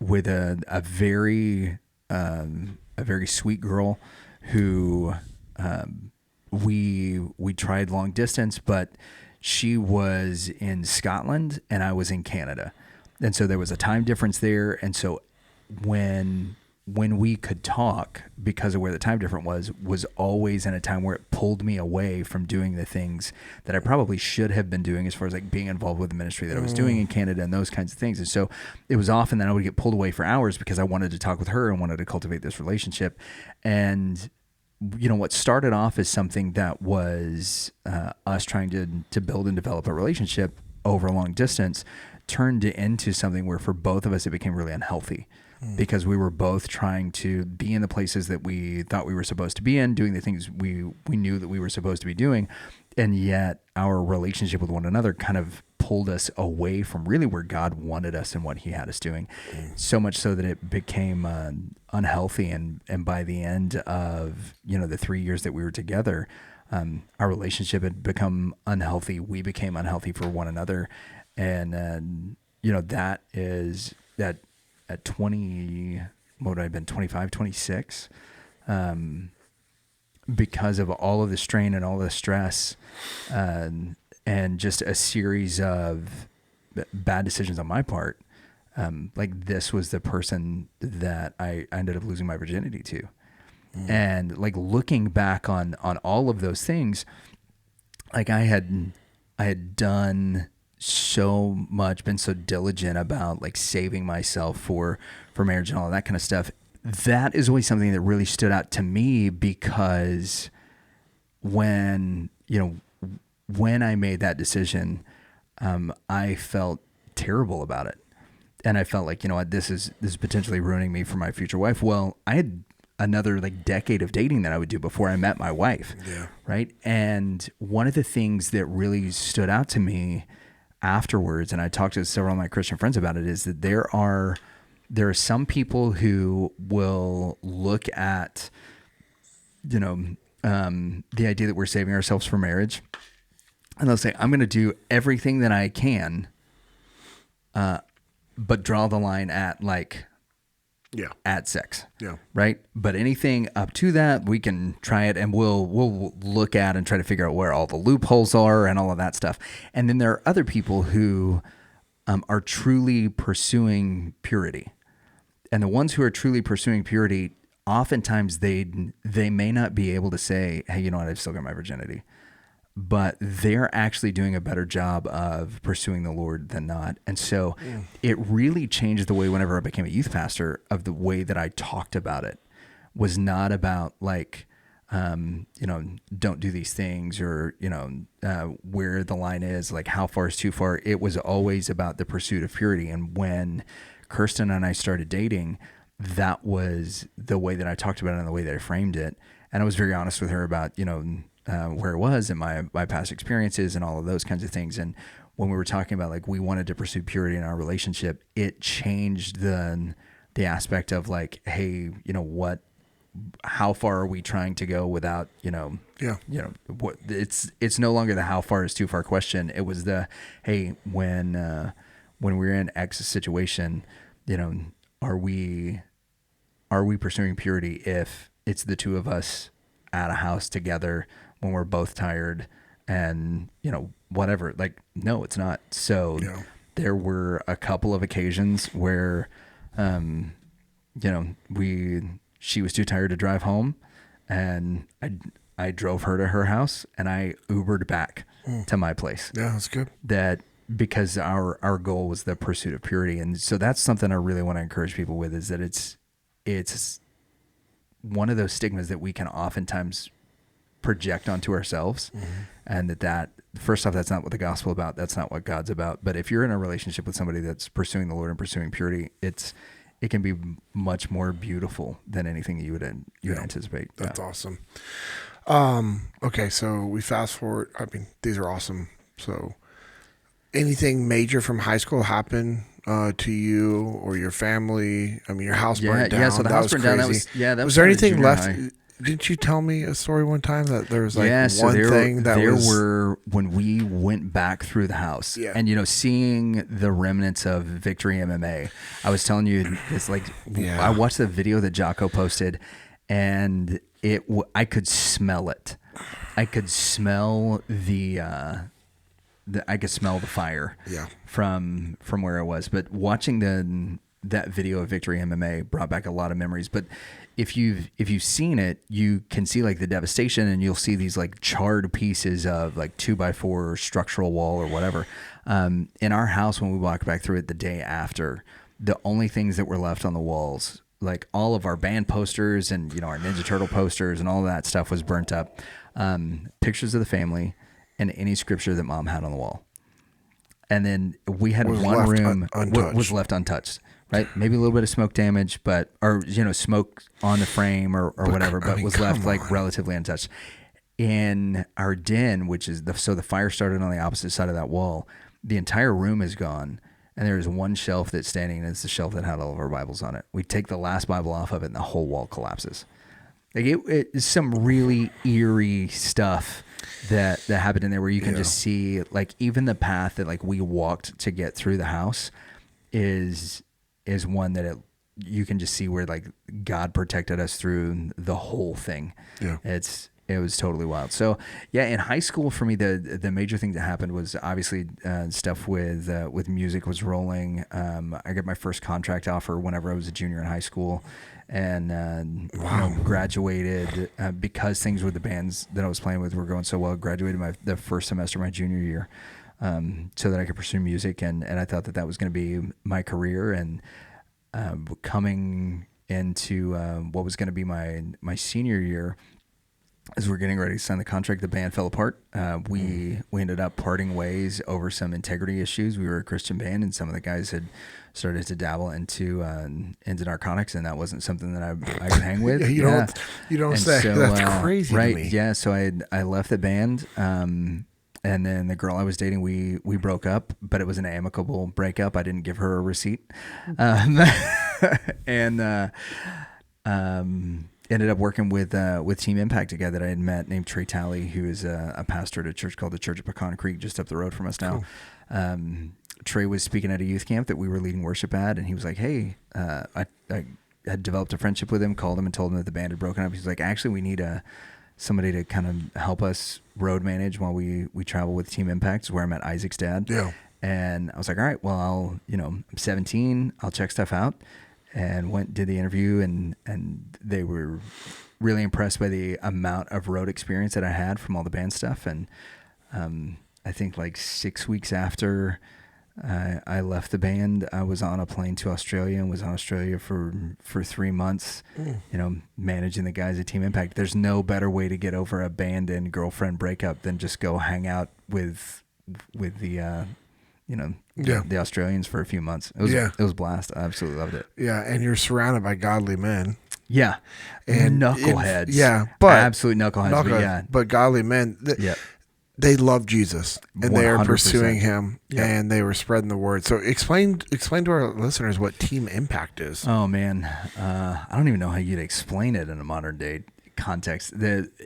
with a very sweet girl who we tried long distance, but she was in Scotland and I was in Canada. And so there was a time difference there. And so when we could talk, because of where the time difference was always in a time where it pulled me away from doing the things that I probably should have been doing, as far as like being involved with the ministry that I was doing in Canada and those kinds of things. And so it was often that I would get pulled away for hours because I wanted to talk with her and wanted to cultivate this relationship. And what started off as something that was us trying to build and develop a relationship over a long distance turned into something where for both of us it became really unhealthy. because we were both trying to be in the places that we thought we were supposed to be in, doing the things we knew that we were supposed to be doing. And yet our relationship with one another kind of pulled us away from really where God wanted us and what he had us doing. So much so that it became unhealthy. And by the end of, the 3 years that we were together, our relationship had become unhealthy. We became unhealthy for one another. And, that is that at 20, what would I have been, 25, 26, because of all of the strain and all the stress, and just a series of bad decisions on my part. Like this was the person that I ended up losing my virginity to. And like looking back on all of those things, like I had done so much, been so diligent about like saving myself for marriage and all of that kind of stuff. That is always something that really stood out to me, because when I made that decision, I felt terrible about it. And I felt like, this is potentially ruining me for my future wife. Well, I had another like decade of dating that I would do before I met my wife. Yeah. Right. And one of the things that really stood out to me afterwards, and I talked to several of my Christian friends about it, is that there are some people who will look at, the idea that we're saving ourselves for marriage, and they'll say, I'm going to do everything that I can, but draw the line at at sex. Yeah. Right. But anything up to that, we can try it, and we'll look at and try to figure out where all the loopholes are and all of that stuff. And then there are other people who are truly pursuing purity. And the ones who are truly pursuing purity, oftentimes they may not be able to say, hey, you know what, I've still got my virginity. But they're actually doing a better job of pursuing the Lord than not. And so it really changed the way, whenever I became a youth pastor, of the way that I talked about it. Was not about like, don't do these things, or, where the line is, like how far is too far. It was always about the pursuit of purity. And when Kirsten and I started dating, that was the way that I talked about it and the way that I framed it. And I was very honest with her about, where it was and my past experiences and all of those kinds of things. And when we were talking about like we wanted to pursue purity in our relationship, it changed the aspect of like, hey, how far are we trying to go without, what it's no longer the how far is too far question. It was the, hey, when we're in X situation, are we pursuing purity if it's the two of us at a house together when we're both tired and, whatever, like, no, it's not. So there were a couple of occasions where, she was too tired to drive home, and I drove her to her house and I Ubered back to my place. Yeah, that's good. Because our goal was the pursuit of purity. And so that's something I really want to encourage people with, is that it's one of those stigmas that we can oftentimes project onto ourselves. And that first off, that's not what the gospel about. That's not what God's about. But if you're in a relationship with somebody that's pursuing the Lord and pursuing purity, it can be much more beautiful than anything you would anticipate. That's awesome. Okay. So we fast forward. I mean, these are awesome. So anything major from high school happen to you or your family? I mean, your house burnt down. Yeah, so the house burned down. Was there anything left? Didn't you tell me a story one time that there was when we went back through the house and, seeing the remnants of Victory MMA, I was telling you it's like, I watched the video that Jocko posted, and I could smell it. I could smell I could smell the fire from where I was. But watching that video of Victory MMA brought back a lot of memories. But if you've seen it, you can see like the devastation, and you'll see these like charred pieces of like 2x4 structural wall or whatever. In our house, when we walked back through it the day after, the only things that were left on the walls, like all of our band posters and our Ninja Turtle posters and all that stuff, was burnt up. Pictures of the family and any scripture that Mom had on the wall. And then we had one room was left untouched. right? Maybe a little bit of smoke damage, or smoke on the frame or whatever, but was left like relatively untouched. In our den, which is the fire started on the opposite side of that wall, the entire room is gone. And there's one shelf that's standing, and it's the shelf that had all of our Bibles on it. We take the last Bible off of it, and the whole wall collapses. Like it's some really eerie stuff that happened in there, where you can just see, like, even the path that like we walked to get through the house is one that you can just see where like God protected us through the whole thing. Yeah, it was totally wild. So yeah, in high school for me, the major thing that happened was obviously stuff with music was rolling. I got my first contract offer whenever I was a junior in high school, and graduated because things with the bands that I was playing with were going so well. Graduated the first semester of my junior year, so that I could pursue music, and I thought that was going to be my career. And coming into what was going to be my senior year, as we're getting ready to sign the contract, the band fell apart. We ended up parting ways over some integrity issues. We were a Christian band, and some of the guys had started to dabble into narcotics, and that wasn't something that I could hang with. You don't say. So, that's crazy, right? To me. Yeah. So I left the band, and then the girl I was dating, we broke up, but it was an amicable breakup. I didn't give her a receipt, and ended up working with Team Impact, a guy that I had met named Trey Talley, who is a pastor at a church called the Church of Pecan Creek, just up the road from us now. Cool. Trey was speaking at a youth camp that we were leading worship at, and he was like, hey, I had developed a friendship with him, called him and told him that the band had broken up. He's like, actually, we need somebody to kind of help us road manage while we travel with Team Impact, is where I met Isaac's dad. Yeah. And I was like, all right, well, I'm 17, I'll check stuff out. And did the interview, and they were really impressed by the amount of road experience that I had from all the band stuff. And I think like 6 weeks after I left the band, I was on a plane to Australia, and was in Australia for 3 months, managing the guys at Team Impact. There's no better way to get over a band and girlfriend breakup than just go hang out with the the Australians for a few months. It was a blast. I absolutely loved it. Yeah, and you're surrounded by godly men. Yeah, and knuckleheads. But absolute knuckleheads. But godly men. They love Jesus, and they are pursuing him, and they were spreading the word. So explain to our listeners what Team Impact is. Oh man, I don't even know how you'd explain it in a modern day context.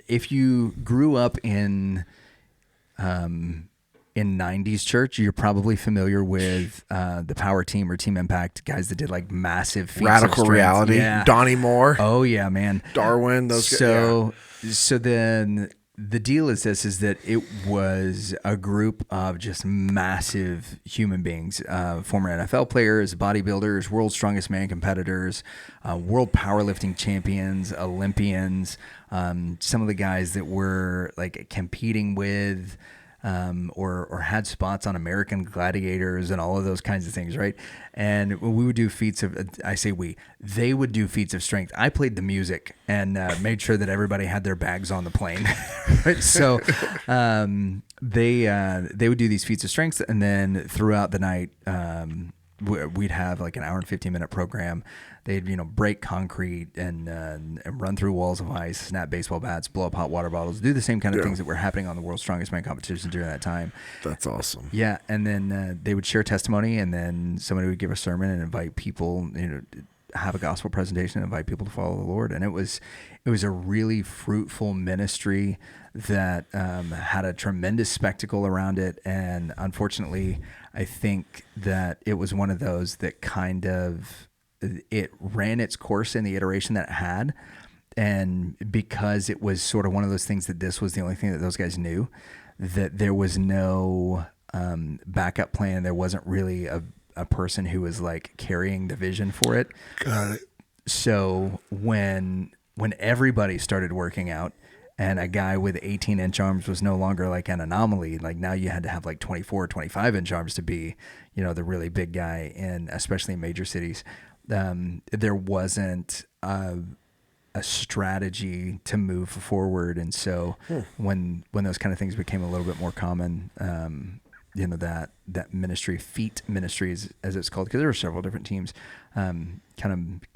If you grew up in 90s church, you're probably familiar with the Power Team or Team Impact guys that did like massive feats Radical of Reality, Donnie Moore. Oh yeah, man. Darwin, those guys. So then the deal is that it was a group of just massive human beings, former NFL players, bodybuilders, world's strongest man competitors, world powerlifting champions, Olympians, some of the guys that were like competing with or had spots on American Gladiators and all of those kinds of things, right? And we would do feats of, they would do feats of strength. I played the music and made sure that everybody had their bags on the plane. Right? So they would do these feats of strength, and then throughout the night, we'd have like an hour and 15-minute program. They'd break concrete and run through walls of ice, snap baseball bats, blow up hot water bottles, do the same kind of things that were happening on the World's Strongest Man competition during that time. That's awesome. Yeah, and then they would share testimony, and then somebody would give a sermon and invite people, have a gospel presentation, and invite people to follow the Lord. And it was a really fruitful ministry that had a tremendous spectacle around it. And unfortunately, I think that it was one of those that kind of, it ran its course in the iteration that it had. And because it was sort of one of those things that this was the only thing that those guys knew, that there was no backup plan. There wasn't really a person who was like carrying the vision for it. Got it. So when everybody started working out, and a guy with 18-inch arms was no longer like an anomaly. Like now you had to have like 24, 25-inch arms to be, the really big guy especially in major cities. There wasn't a strategy to move forward. And so when those kind of things became a little bit more common, that ministry, feet ministry as it's called, because there were several different teams, kind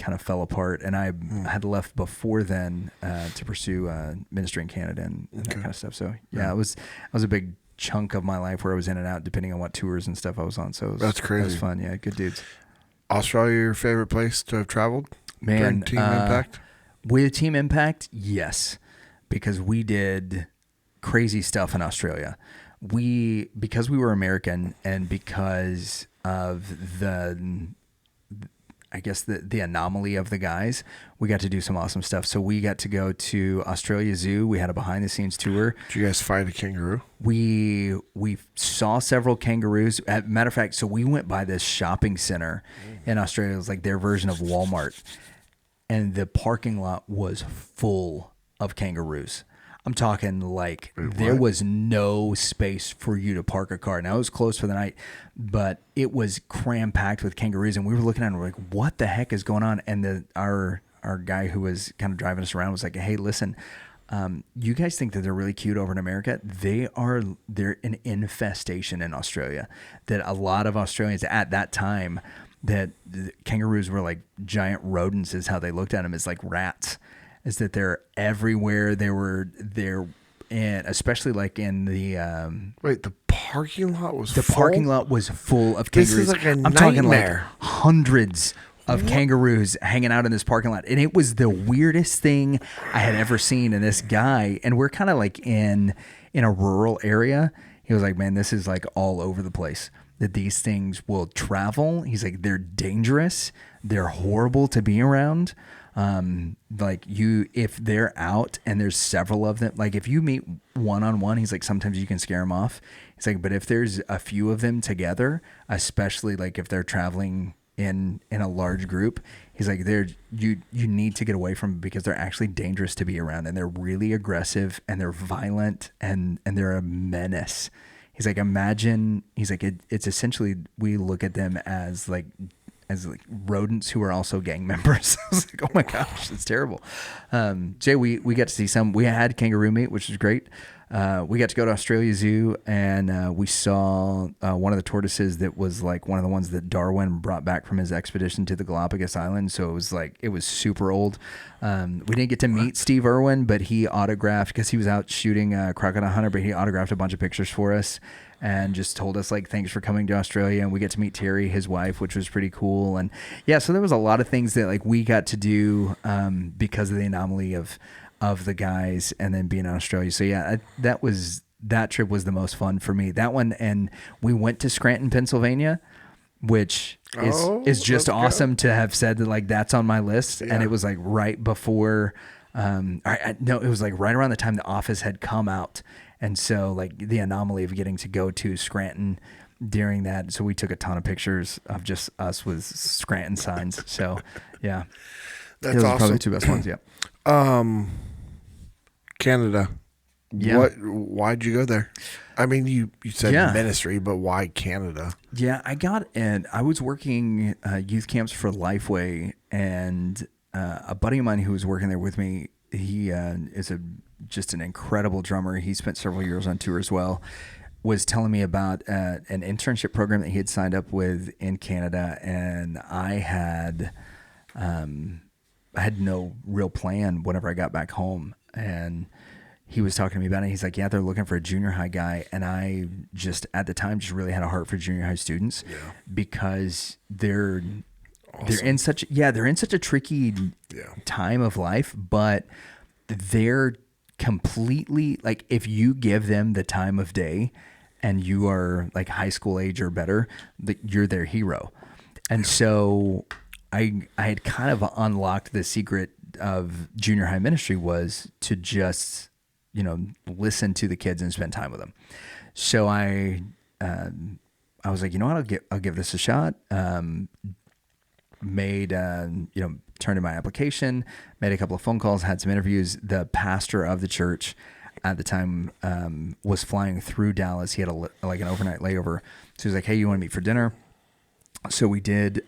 of fell apart, and I had left before then to pursue ministry in Canada and that kind of stuff. So it was a big chunk of my life where I was in and out depending on what tours and stuff I was on. So that's crazy. It was fun. Yeah, good dudes. Australia, your favorite place to have traveled? Man, during Team Impact? With Team Impact, yes, because we did crazy stuff in Australia. Because we were American and because of the anomaly of the guys, we got to do some awesome stuff. So we got to go to Australia Zoo. We had a behind the scenes tour. Did you guys fight a kangaroo? We saw several kangaroos. As a matter of fact, so we went by this shopping center in Australia. It was like their version of Walmart. And the parking lot was full of kangaroos. I'm talking like there was no space for you to park a car. Now it was closed for the night, but it was cram packed with kangaroos, and we were looking at it and we're like, "What the heck is going on?" And our guy who was kind of driving us around was like, "Hey, listen, you guys think that they're really cute over in America? They're an infestation in Australia. That a lot of Australians at that time." That the kangaroos were like giant rodents is how they looked at them, as like rats, is that they're everywhere. They're and especially like in the the parking lot was parking lot was full of kangaroos. This is like a I'm nightmare. talking like hundreds of kangaroos hanging out in this parking lot, and it was the weirdest thing I had ever seen. And this guy, and we're kind of like in a rural area. He was like, "Man, this is like all over the place. That these things will travel." He's like, "They're dangerous. They're horrible to be around. If they're out and there's several of them, like if you meet one-on-one, he's like, sometimes you can scare them off. He's like, but if there's a few of them together, especially like if they're traveling in a large group, he's like, you need to get away from them because they're actually dangerous to be around, and they're really aggressive and they're violent and they're a menace." He's like, imagine, he's like, it's essentially, we look at them as like rodents who are also gang members. I was like, oh my gosh, that's terrible. Jay, we got to see we had kangaroo meat, which was great. We got to go to Australia Zoo, and we saw one of the tortoises that was like one of the ones that Darwin brought back from his expedition to the Galapagos Islands. So it was super old. We didn't get to meet Steve Irwin, but he autographed, because he was out shooting Crocodile Hunter, but he autographed a bunch of pictures for us and just told us like, thanks for coming to Australia. And we get to meet Terry, his wife, which was pretty cool. And yeah, so there was a lot of things that like we got to do because of the anomaly of the guys and then being in Australia. So yeah, that trip was the most fun for me. That one, and we went to Scranton, Pennsylvania, which is just awesome to have said that like that's on my list. Yeah. And it was like right before, it was like right around the time The Office had come out. And so like the anomaly of getting to go to Scranton during that. So we took a ton of pictures of just us with Scranton signs. So yeah, that's those awesome. are probably the two best ones. Yeah. Canada. Yeah. Why'd you go there? I mean, you said ministry, but why Canada? Yeah, I was working youth camps for Lifeway, and a buddy of mine who was working there with me, he is just an incredible drummer. He spent several years on tour as well, was telling me about an internship program that he had signed up with in Canada, and I had no real plan whenever I got back home, and he was talking to me about it. He's like, yeah, they're looking for a junior high guy. And I just, at the time, just really had a heart for junior high students because they're in such a tricky time of life, but they're completely like, if you give them the time of day and you are like high school age or better, you're their hero. And so I had kind of unlocked the secret of junior high ministry was to just, listen to the kids and spend time with them. So I was like, you know what, I'll give this a shot. Turned in my application, made a couple of phone calls, had some interviews. The pastor of the church at the time was flying through Dallas. He had an overnight layover. So he was like, hey, you want to meet for dinner? So we did.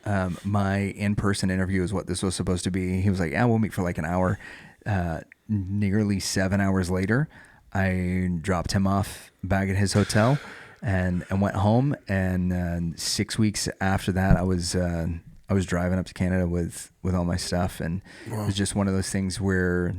My in-person interview is what this was supposed to be. He was like, yeah, we'll meet for like an hour. Nearly 7 hours later, I dropped him off back at his hotel. and went home. And 6 weeks after that, I was driving up to Canada with all my stuff, and it was just one of those things where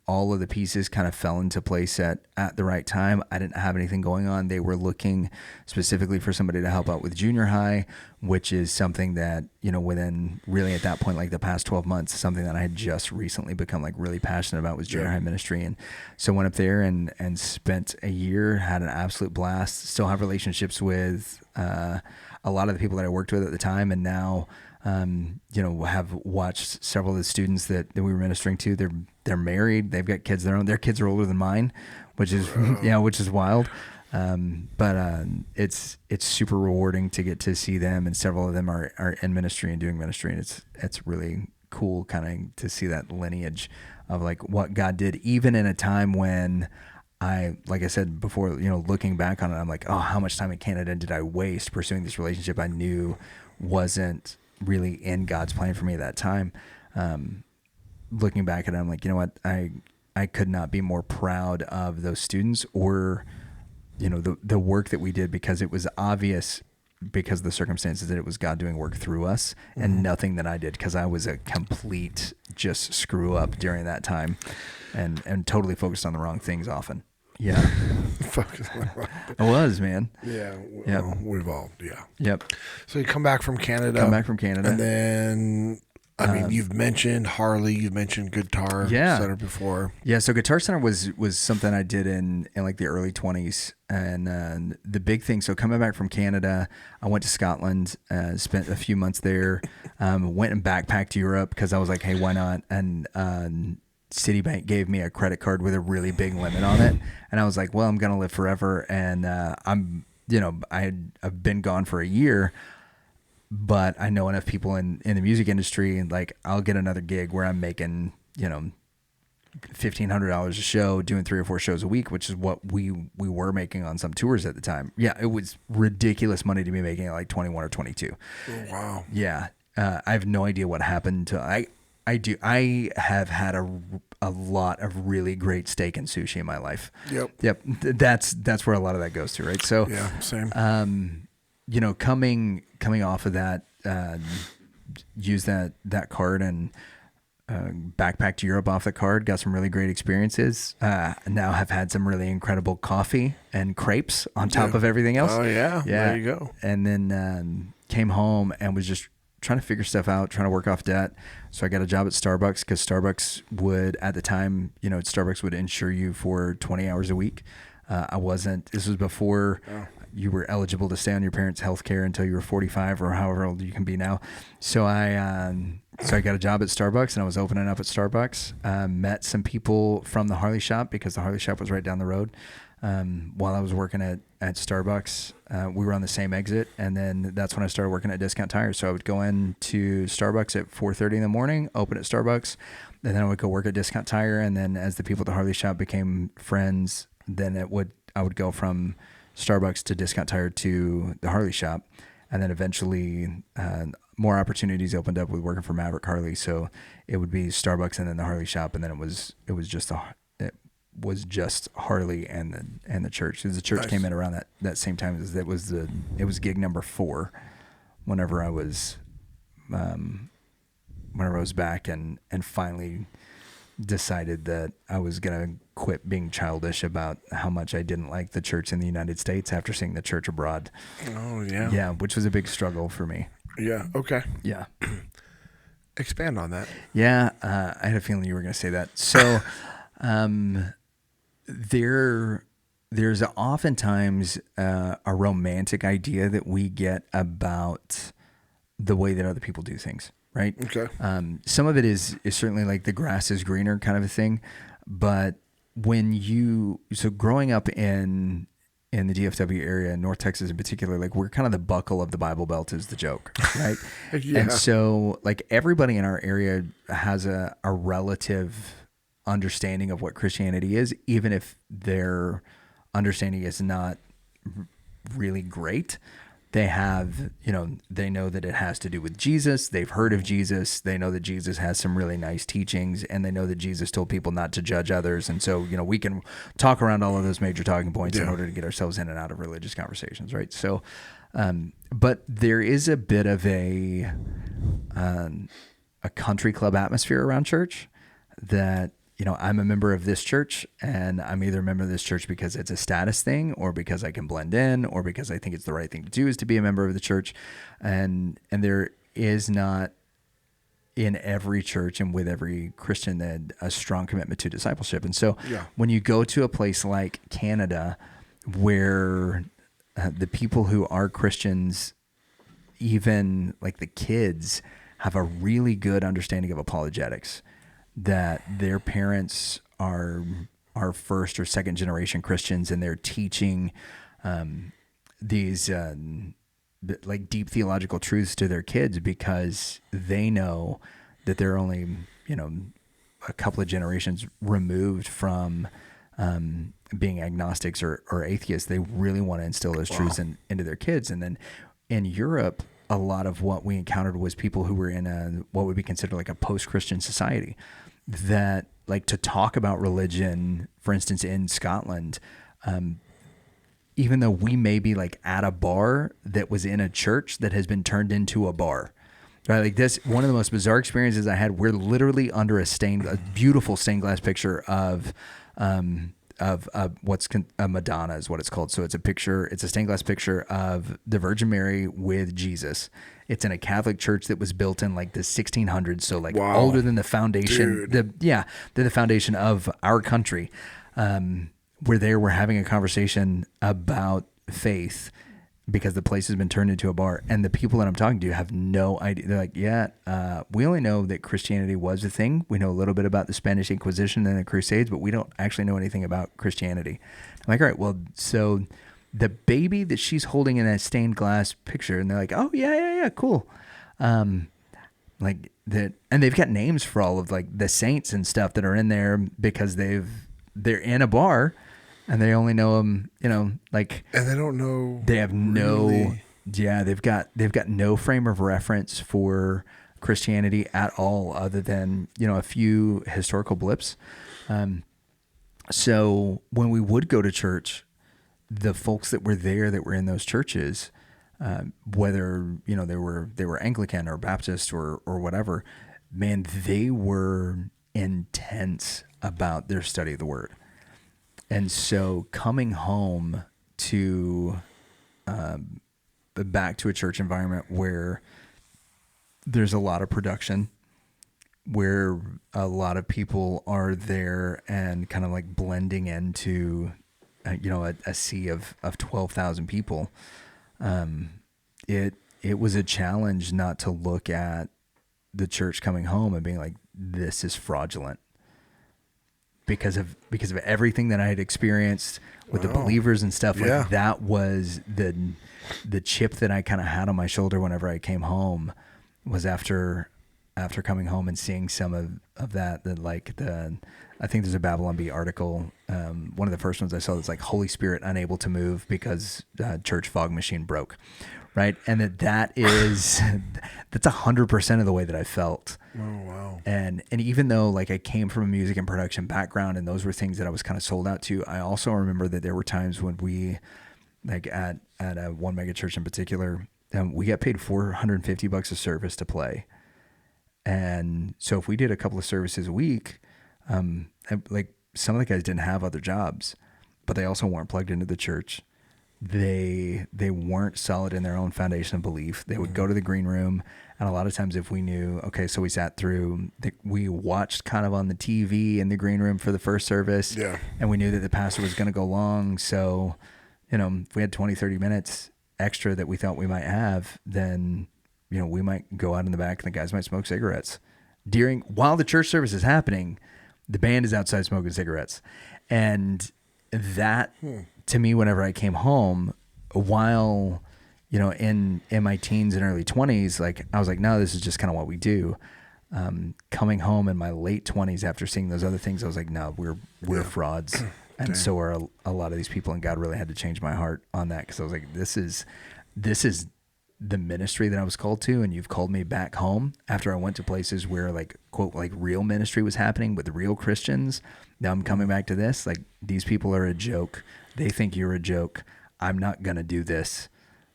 all of the pieces kind of fell into place at the right time. I didn't have anything going on. They were looking specifically for somebody to help out with junior high, which is something that, within really at that point, like the past 12 months, something that I had just recently become like really passionate about was junior high ministry. And so went up there and spent a year, had an absolute blast, still have relationships with a lot of the people that I worked with at the time. And now, have watched several of the students that we were ministering to. They're married. They've got kids of their own. Their kids are older than mine, which is which is wild. But it's super rewarding to get to see them, and several of them are in ministry and doing ministry, and it's really cool kind of to see that lineage of like what God did, even in a time when like I said before, looking back on it, I'm like, oh, how much time in Canada did I waste pursuing this relationship I knew wasn't really in God's plan for me at that time. Looking back at it, I'm like, you know what, I could not be more proud of those students or, the work that we did, because it was obvious because of the circumstances that it was God doing work through us, and nothing that I did, because I was a complete just screw up during that time and totally focused on the wrong things often. Yeah. I was, man. Yeah. Well, yep. We've all, Yep. So you come back from Canada. And then, you've mentioned Harley, you've mentioned Guitar Center before. Yeah. So Guitar Center was something I did in like the early 20s. And the big thing, so coming back from Canada, I went to Scotland, spent a few months there, went and backpacked Europe because I was like, hey, why not? And Citibank gave me a credit card with a really big limit on it. And I was like, well, I'm going to live forever. And I've been gone for a year, but I know enough people in the music industry, and like, I'll get another gig where I'm making, $1,500 a show, doing 3 or 4 shows a week, which is what we were making on some tours at the time. Yeah. It was ridiculous money to be making at like 21 or 22. Oh, wow. Yeah. I have no idea what happened to, I have had a lot of really great steak and sushi in my life. Yep. That's where a lot of that goes to, right? So, yeah, same. Coming off of that, use that card and backpacked Europe off the card, got some really great experiences. Now have had some really incredible coffee and crepes on top of everything else. Oh yeah. There you go. And then came home and was just trying to figure stuff out, trying to work off debt. So I got a job at Starbucks, because Starbucks would, at the time, Starbucks would insure you for 20 hours a week. I wasn't, this was before you were eligible to stay on your parents' health care until you were 45 or however old you can be now. So I got a job at Starbucks, and I was opening up at Starbucks. Met some people from the Harley shop, because the Harley shop was right down the road. While I was working at Starbucks, we were on the same exit, and then that's when I started working at Discount Tires. So I would go into Starbucks at 4:30 in the morning, open at Starbucks, and then I would go work at Discount Tire. And then as the people at the Harley shop became friends, then I would go from Starbucks to Discount Tire to the Harley shop, and then eventually more opportunities opened up with working for Maverick Harley. So it would be Starbucks and then the Harley shop, and then it was just Harley and the church. Because the church came in around that same time. It was gig number 4 whenever I was back and finally decided that I was going to quit being childish about how much I didn't like the church in the United States after seeing the church abroad. Oh yeah. Yeah. Which was a big struggle for me. Yeah. Okay. Yeah. Expand on that. Yeah. I had a feeling you were going to say that. So, there's oftentimes a romantic idea that we get about the way that other people do things, right? Okay. Some of it is certainly like the grass is greener kind of a thing, but so growing up in the DFW area, North Texas in particular, like we're kind of the buckle of the Bible Belt is the joke, right? Yeah. And so like everybody in our area has a relative understanding of what Christianity is, even if their understanding is not really great. they have, they know that it has to do with Jesus. They've heard of Jesus. They know that Jesus has some really nice teachings, and they know that Jesus told people not to judge others. And so, we can talk around all of those major talking points in order to get ourselves in and out of religious conversations, right? So, but there is a bit of a country club atmosphere around church that, I'm a member of this church, and I'm either a member of this church because it's a status thing, or because I can blend in, or because I think it's the right thing to do is to be a member of the church. And there is not in every church and with every Christian that a strong commitment to discipleship. And so when you go to a place like Canada, where the people who are Christians, even like the kids, have a really good understanding of apologetics, that their parents are first or second generation Christians, and they're teaching these like deep theological truths to their kids, because they know that they're only a couple of generations removed from being agnostics or atheists. They really want to instill those truths into their kids. And then in Europe, a lot of what we encountered was people who were in what would be considered like a post-Christian society, that like to talk about religion, for instance, in Scotland, even though we may be like at a bar that was in a church that has been turned into a bar, right? Like this, one of the most bizarre experiences I had, we're literally under a beautiful stained glass picture of what's a Madonna is what it's called. So it's a stained glass picture of the Virgin Mary with Jesus. It's in a Catholic church that was built in like the 1600s. So like older than the foundation, the foundation of our country. We're having a conversation about faith, because the place has been turned into a bar, and the people that I'm talking to have no idea. They're like, we only know that Christianity was a thing. We know a little bit about the Spanish Inquisition and the Crusades, but we don't actually know anything about Christianity. I'm like, all right, well, so the baby that she's holding in that stained glass picture, and they're like, oh yeah, cool. Like that, and they've got names for all of like the saints and stuff that are in there, because they're in a bar. And they only know them, like, and they don't know. They have they've got no frame of reference for Christianity at all, other than, a few historical blips. So when we would go to church, the folks that were there, that were in those churches, whether, they were Anglican or Baptist or whatever, man, they were intense about their study of the Word. And so coming home to back to a church environment where there's a lot of production, where a lot of people are there and kind of like blending into, a sea of 12,000 people, it was a challenge not to look at the church coming home and being like, this is fraudulent. Because of everything that I had experienced with the believers and stuff, like that was the chip that I kind of had on my shoulder whenever I came home, was after coming home and seeing some of that I think there's a Babylon Bee article, one of the first ones I saw, that's like Holy Spirit unable to move because church fog machine broke, right? And that's 100% of the way that I felt. Oh, wow. And even though like I came from a music and production background, and those were things that I was kind of sold out to, I also remember that there were times when we, like at a one mega church in particular, we got paid $450 a service to play. And so if we did a couple of services a week, like some of the guys didn't have other jobs, but they also weren't plugged into the church. They weren't solid in their own foundation of belief. They would go to the green room, and a lot of times if we knew, okay, so we sat through, we watched kind of on the TV in the green room for the first service, and we knew that the pastor was going to go long. So, if we had 20, 30 minutes extra that we thought we might have, then, we might go out in the back and the guys might smoke cigarettes. While the church service is happening, the band is outside smoking cigarettes. And that, to me, whenever I came home, while, in my teens and early 20s, like I was like, no, this is just kind of what we do. Coming home in my late 20s after seeing those other things, I was like, no, we're frauds. And so are a lot of these people. And God really had to change my heart on that, because I was like, this is, this is the ministry that I was called to, and you've called me back home after I went to places where like, quote, like real ministry was happening with real Christians. Now I'm coming back to this. Like, these people are a joke. They think you're a joke. I'm not going to do this.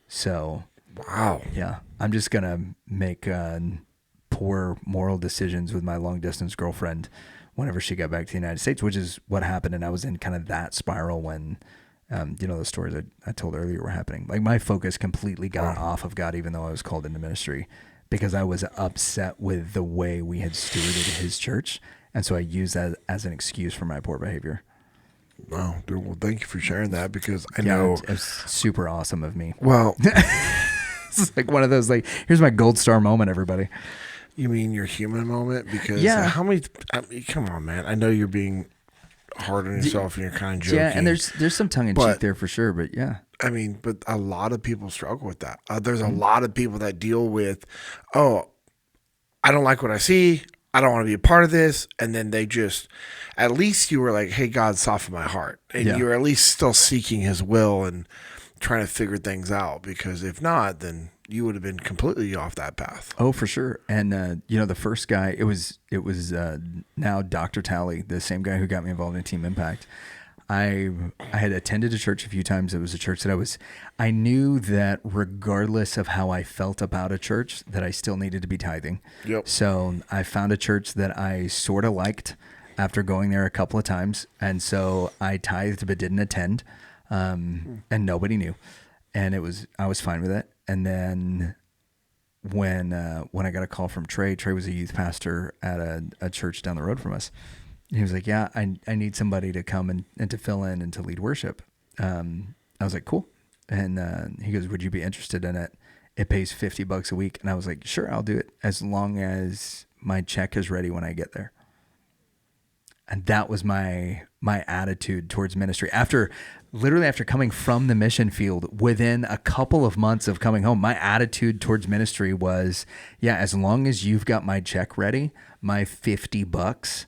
So, wow. Yeah, I'm just going to make poor moral decisions with my long distance girlfriend whenever she got back to the United States, which is what happened. And I was in kind of that spiral when, the stories I told earlier were happening. Like, my focus completely got off of God, even though I was called into ministry, because I was upset with the way we had stewarded his church. And so I used that as an excuse for my poor behavior. Wow, dude, well, thank you for sharing that, because I know it's super awesome of me. Well, it's like one of those, like, here's my gold star moment, everybody. You mean your human moment? Because how many? Come on, man. I know you're being hard on yourself and you're kind of joking. Yeah, and there's some tongue in cheek there for sure, but yeah. I mean, but a lot of people struggle with that. There's a lot of people that deal with, I don't like what I see. I don't want to be a part of this. And then they just, at least you were like, hey, God, soften my heart. And you're at least still seeking his will and trying to figure things out. Because if not, then you would have been completely off that path. Oh, for sure. And, the first guy, it was now Dr. Talley, the same guy who got me involved in Team Impact. I had attended a church a few times. It was a church that I knew that regardless of how I felt about a church, that I still needed to be tithing. Yep. So I found a church that I sort of liked after going there a couple of times. And so I tithed but didn't attend, and nobody knew. And I was fine with it. And then when I got a call from Trey was a youth pastor at a church down the road from us. He was like, yeah, I need somebody to come and to fill in and to lead worship. I was like, cool. And he goes, would you be interested in it? It pays $50 a week. And I was like, sure, I'll do it as long as my check is ready when I get there. And that was my attitude towards ministry. After coming from the mission field, within a couple of months of coming home, my attitude towards ministry was, yeah, as long as you've got my check ready, my $50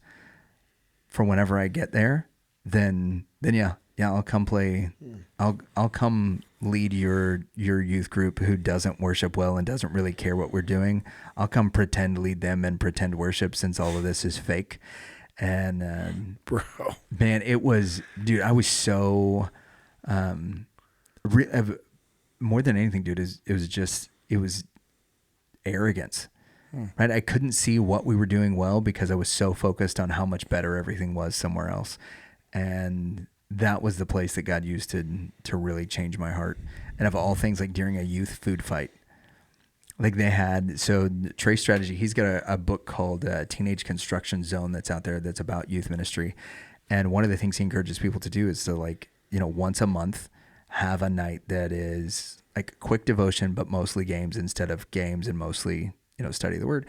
for whenever I get there, then yeah, I'll come play. I'll come lead your youth group who doesn't worship well and doesn't really care what we're doing. I'll come pretend lead them and pretend worship, since all of this is fake. And bro, man, it was, dude, I was so more than anything, dude, it was arrogance. Right? I couldn't see what we were doing well because I was so focused on how much better everything was somewhere else. And that was the place that God used to really change my heart. And of all things, like during a youth food fight, like they had, so Trey Strategy, he's got a book called Teenage Construction Zone that's out there that's about youth ministry. And one of the things he encourages people to do is to, once a month, have a night that is like quick devotion, but mostly games instead of games, and mostly, study the word.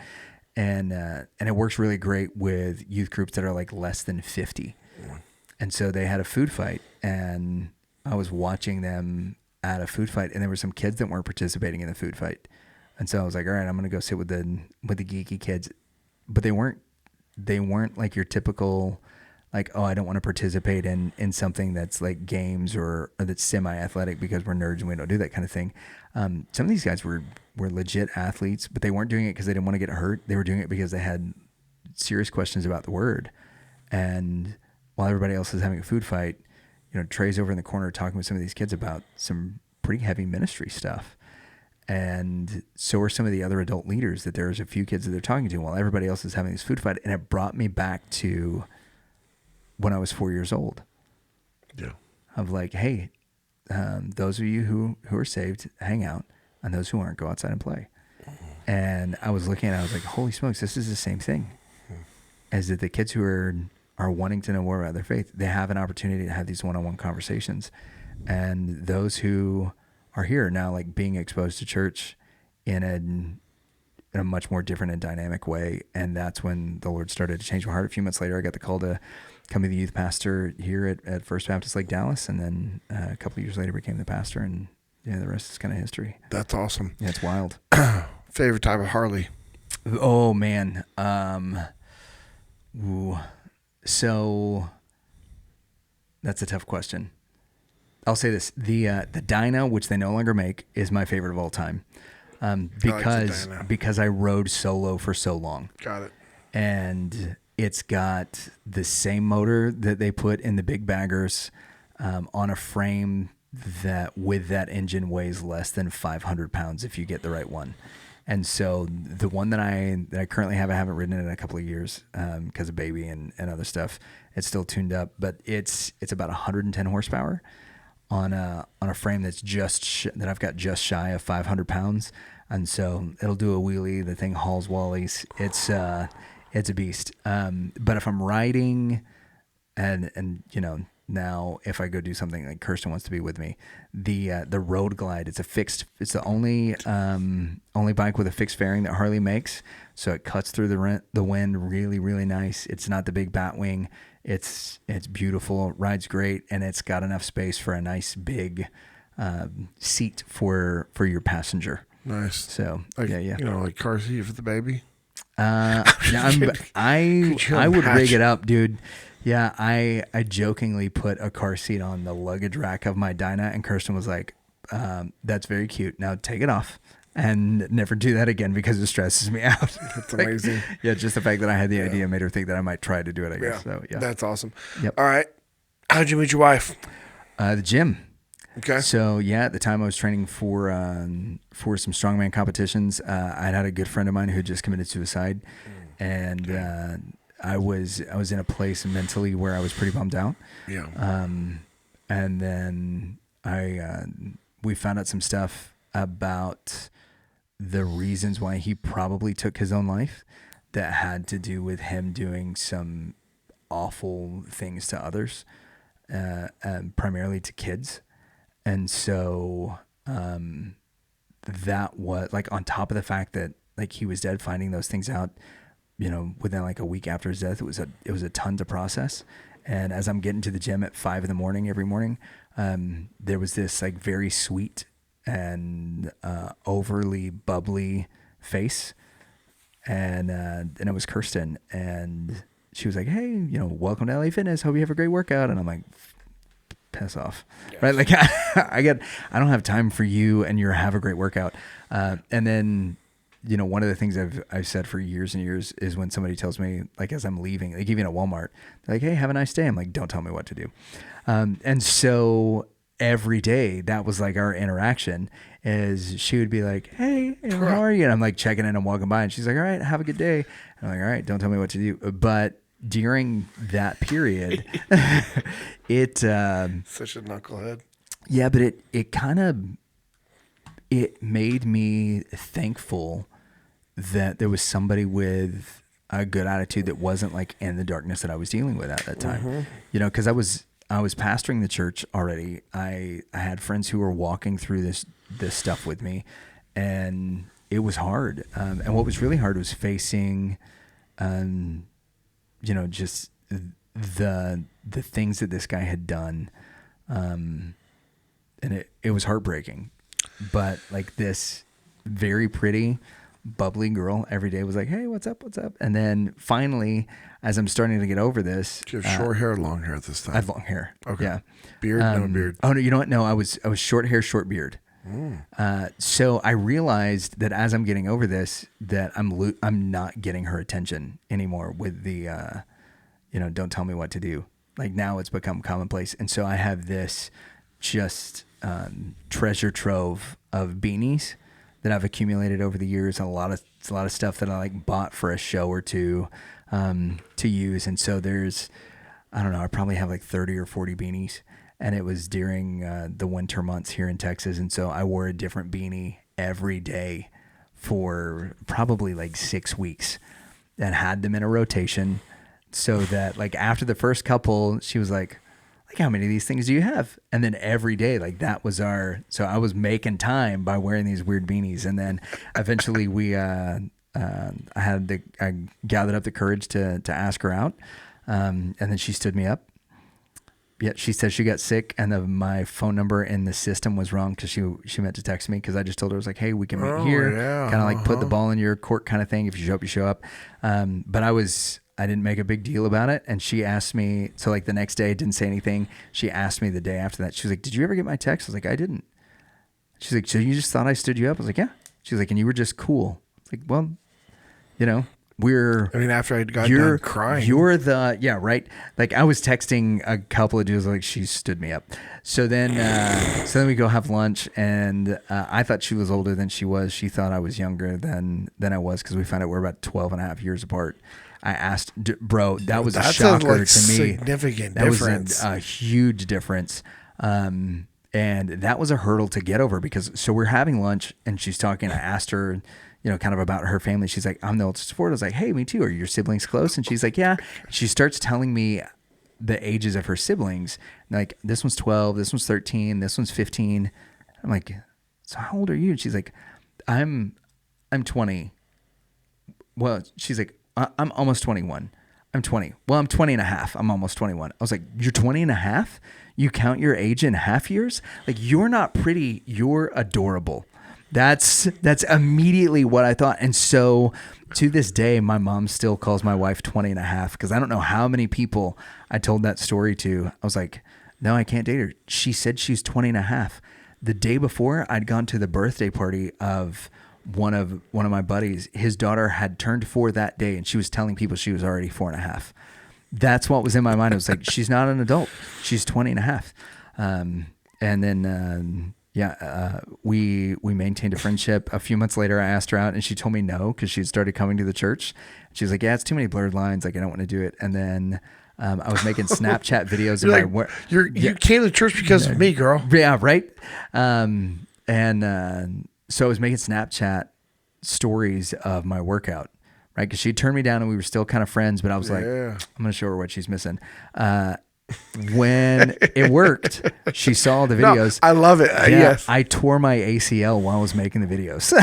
And it works really great with youth groups that are like less than 50. And so they had a food fight, and I was watching them at a food fight, and there were some kids that weren't participating in the food fight. And so I was like, all right, I'm going to go sit with the geeky kids. But they weren't like your typical, like, oh, I don't want to participate in something that's like games or that's semi-athletic because we're nerds and we don't do that kind of thing. Some of these guys were legit athletes, but they weren't doing it because they didn't want to get hurt. They were doing it because they had serious questions about the word. And while everybody else is having a food fight, Trey's over in the corner talking with some of these kids about some pretty heavy ministry stuff. And so are some of the other adult leaders, that there's a few kids that they're talking to while everybody else is having this food fight. And it brought me back to when I was 4 years old. Yeah. Of like, hey, those of you who are saved, hang out, and those who aren't, go outside and play. And I was looking at it, I was like, holy smokes, this is the same thing. As that the kids who are wanting to know more about their faith, they have an opportunity to have these one-on-one conversations. And those who are here now, like being exposed to church in a much more different and dynamic way. And that's when the Lord started to change my heart. A few months later, I got the call to come be the youth pastor here at First Baptist Lake Dallas. And then a couple of years later became the pastor, and the rest is kind of history. That's awesome. Yeah, it's wild. Favorite type of Harley? Oh man. So that's a tough question. I'll say this: the dyno, which they no longer make, is my favorite of all time, because I rode solo for so long. Got it. And it's got the same motor that they put in the big baggers, on a frame that with that engine weighs less than 500 pounds if you get the right one. And so the one that I currently have, I haven't ridden it in a couple of years because of baby and other stuff. It's still tuned up, but it's about 110 horsepower on a frame that's that I've got just shy of 500 pounds. And so it'll do a wheelie. The thing hauls wallies. It's a beast. But if I'm riding and now if I go do something like Kirsten wants to be with me, the Road Glide, it's the only bike with a fixed fairing that Harley makes. So it cuts through the wind really, really nice. It's not the big bat wing. It's beautiful, rides great, and it's got enough space for a nice big seat for your passenger. Nice. So yeah. Like car seat for the baby. I would rig it up, dude. Yeah, I jokingly put a car seat on the luggage rack of my Dyna, and Kirsten was like, "That's very cute. Now take it off." And never do that again because it stresses me out. That's amazing. Yeah, just the fact that I had the idea made her think that I might try to do it, I guess. So, yeah. That's awesome. Yep. All right. How'd you meet your wife? The gym. Okay. So, yeah, at the time I was training for some strongman competitions. I had a good friend of mine who had just committed suicide. And I was in a place mentally where I was pretty bummed out. Yeah. And then we found out some stuff about the reasons why he probably took his own life that had to do with him doing some awful things to others, primarily to kids. And so that was like on top of the fact that like he was dead, finding those things out, within like a week after his death, it was a ton to process. And as I'm getting to the gym at 5 a.m. every morning, there was this like very sweet and overly bubbly face, and it was Kirsten, and she was like, "Hey, welcome to LA Fitness. Hope you have a great workout." And I'm like, "Piss off," yes. Right? Like I don't have time for you and your have a great workout. And then one of the things I've said for years and years is when somebody tells me, like as I'm leaving, like even at Walmart, they're like, "Hey, have a nice day." I'm like, "Don't tell me what to do." And so every day that was like our interaction, is she would be like, "Hey, how are you?" And I'm like checking in and walking by, and she's like, "All right, have a good day." And I'm like, "All right, don't tell me what to do." But during that period, it such a knucklehead. Yeah, but it made me thankful that there was somebody with a good attitude that wasn't like in the darkness that I was dealing with at that time. Because I was pastoring the church already. I had friends who were walking through this stuff with me, and it was hard. And what was really hard was facing, just the things that this guy had done. And it was heartbreaking, but like this very pretty, bubbly girl every day was like, "Hey, what's up? What's up?" And then finally, as I'm starting to get over this, do you have short hair or long hair at this time? I have long hair. Okay. Yeah. Beard? No beard. Oh no, you know what? No, I was short hair, short beard. So I realized that as I'm getting over this, that I'm not getting her attention anymore with the, don't tell me what to do. Like now it's become commonplace. And so I have this just treasure trove of beanies that I've accumulated over the years, and a lot of stuff that I like bought for a show or two to use. And so there's, I don't know, I probably have like 30 or 40 beanies, and it was during the winter months here in Texas. And so I wore a different beanie every day for probably like 6 weeks and had them in a rotation, so that like after the first couple, she was like, "How many of these things do you have?" And then every day, like that was so I was making time by wearing these weird beanies. And then eventually I gathered up the courage to ask her out. And then she stood me up. Yeah, she said she got sick, and my phone number in the system was wrong because she meant to text me, because I just told her, I was like, "Hey, we can meet here." Yeah, kind of like put the ball in your court kind of thing. If you show up, you show up. But I was I didn't make a big deal about it. And she asked me, so like the next day I didn't say anything. She asked me the day after that. She was like, did you ever get my text? I was like, I didn't. She's like, so you just thought I stood you up? I was like, yeah. She's like, and you were just cool. It's like, well, you know, after I got done crying. You're the, yeah, right. Like I was texting a couple of dudes, like she stood me up. So then we go have lunch, and I thought she was older than she was. She thought I was younger than I was, because we found out we're about 12 and a half years apart. I asked, bro, that was a shocker to me. Significant difference. That was a huge difference. And that was a hurdle to get over, because so we're having lunch and she's talking. I asked her, you know, kind of about her family. She's like, I'm the oldest of four. I was like, hey, me too. Are your siblings close? And she's like, yeah. She starts telling me the ages of her siblings. Like, this one's 12, this one's 13, this one's 15. I'm like, so how old are you? And she's like, I'm 20. Well, she's like, I'm almost 21. I'm 20. Well, I'm 20 and a half. I'm almost 21. I was like, you're 20 and a half? You count your age in half years? Like, you're not pretty. You're adorable. That's immediately what I thought. And so to this day, my mom still calls my wife 20 and a half, because I don't know how many people I told that story to. I was like, no, I can't date her. She said she's 20 and a half. The day before, I'd gone to the birthday party of one of my buddies. His daughter had turned 4 that day, and she was telling people she was already 4 and a half. That's what was in my mind. It was like, she's not an adult. She's 20 and a half. And then, we maintained a friendship. A few months later, I asked her out, and she told me no, because she had started coming to the church. She was like, yeah, it's too many blurred lines. Like, I don't want to do it. And then I was making Snapchat videos. You came to church because of me, girl. Yeah, right. So I was making Snapchat stories of my workout, right? Because she turned me down, and we were still kind of friends, but I was like, I'm going to show her what she's missing. When it worked, she saw the videos. No, I love it. Yes. I tore my ACL while I was making the videos.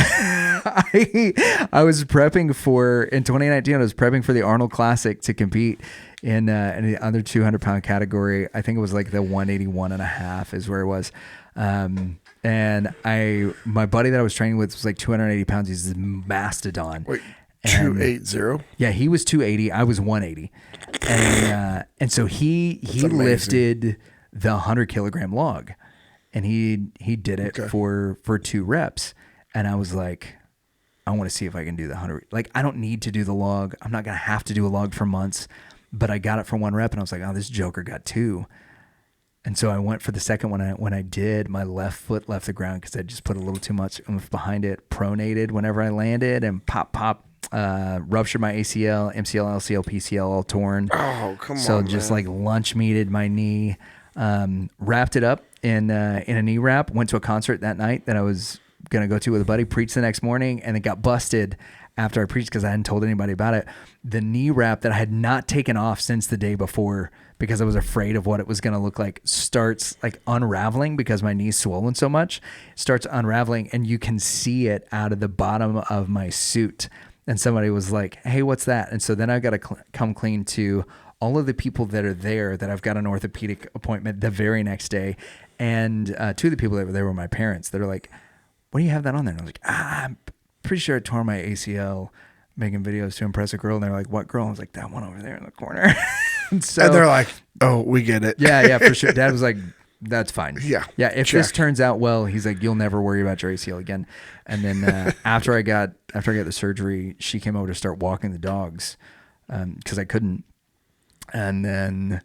I was prepping in 2019, I was prepping for the Arnold Classic to compete in the under 200-pound category. I think it was like the 181 and a half is where it was. And my buddy that I was training with was like 280 pounds. He's this mastodon. Wait, 280? Yeah, he was 280. I was 180. And so he lifted the 100-kilogram log, and he did it for 2 reps. And I was like, I want to see if I can do the 100. Like, I don't need to do the log. I'm not going to have to do a log for months, but I got it for 1 rep, and I was like, oh, this joker got 2. And so I went for the second one. When I did, my left foot left the ground because I just put a little too much behind it, pronated whenever I landed, and pop, ruptured my ACL, MCL, LCL, PCL all torn. Oh, come on, So just like lunch meated my knee, wrapped it up in a knee wrap, went to a concert that night that I was going to go to with a buddy, preached the next morning, and then got busted after I preached because I hadn't told anybody about it. The knee wrap that I had not taken off since the day before because I was afraid of what it was going to look like starts like unraveling because my knee's swollen so much, starts unraveling, and you can see it out of the bottom of my suit. And somebody was like, hey, what's that? And so then I got to come clean to all of the people that are there that I've got an orthopedic appointment the very next day. And 2 of the people that were there were my parents. That are like, what do you have that on there? And I was like, I'm pretty sure I tore my ACL making videos to impress a girl. And they're like, what girl? I was like, that one over there in the corner. and they're like, oh, we get it. Yeah, for sure. Dad was like, that's fine. Yeah. If this turns out well, he's like, you'll never worry about your ACL again. And then after I got the surgery, she came over to start walking the dogs because I couldn't. And then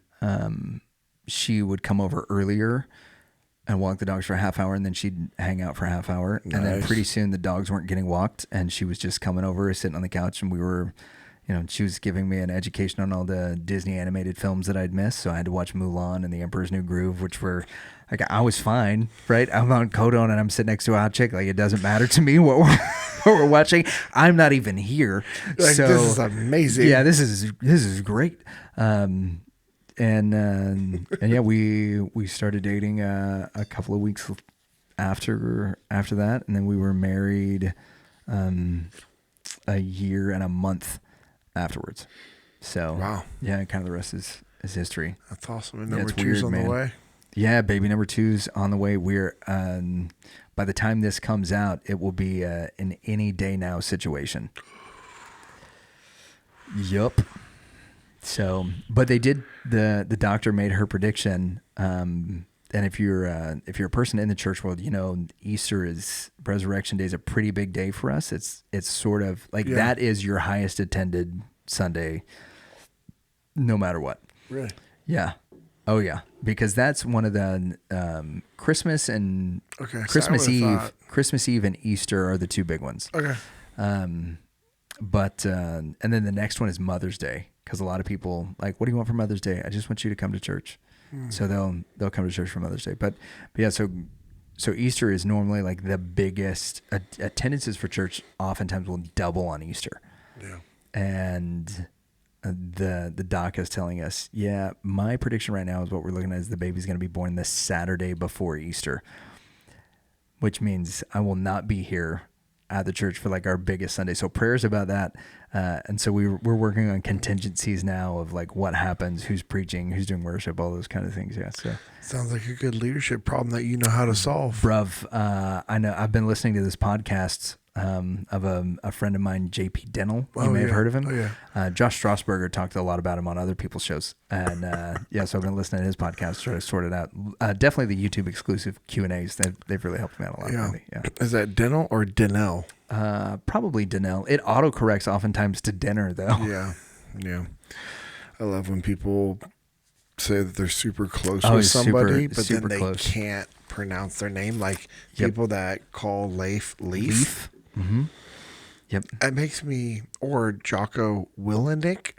she would come over earlier and walk the dogs for a half hour, and then she'd hang out for a half hour. Nice. And then pretty soon the dogs weren't getting walked, and she was just coming over, sitting on the couch, and we were, she was giving me an education on all the Disney animated films that I'd missed. So I had to watch Mulan and The Emperor's New Groove, which were like, I was fine, right? I'm on Codon and I'm sitting next to a hot chick. Like, it doesn't matter to me what we're watching. I'm not even here. Like, so this is amazing. Yeah, this is great. And yeah, we started dating a couple of weeks after that, and then we were married a year and a month afterwards. So wow, yeah, kind of the rest is history. That's awesome. And number 2's on the way. Yeah, baby number 2's on the way. We're by the time this comes out, it will be an any day now situation. Yup. So, but they did. The doctor made her prediction. And if you're a person in the church world, you know Easter is Resurrection Day is a pretty big day for us. It's sort of like that is your highest attended Sunday, no matter what. Really? Yeah. Oh yeah, because that's one of the Christmas and Christmas Eve and Easter are the two big ones. Okay. But and then the next one is Mother's Day, because a lot of people like, what do you want for Mother's Day? I just want you to come to church. So they'll come to church for Mother's Day. But yeah, so Easter is normally like the biggest attendances for church. Oftentimes will double on Easter. Yeah. And the doc is telling us, yeah, my prediction right now is what we're looking at is the baby's going to be born the Saturday before Easter, which means I will not be here at the church for like our biggest Sunday. So prayers about that. And so we're working on contingencies now of like what happens, who's preaching, who's doing worship, all those kind of things. Yeah. So sounds like a good leadership problem that you know how to solve. Bruv, I know I've been listening to this podcast of a friend of mine, JP Dinnell. You may have heard of him. Oh, yeah. Josh Strasburger talked a lot about him on other people's shows. And so I've been listening to his podcast, trying to sort it out. Definitely the YouTube exclusive Q&As. They've really helped me out a lot. Yeah. Really. Yeah. Is that Dinnell or Dinnell? Probably Dinnell. It autocorrects oftentimes to dinner, though. Yeah. Yeah. I love when people say that they're super close with somebody, but then they can't pronounce their name. Like people that call Leif Leaf. Mm-hmm. Yep. It makes me, or Jocko Willenick.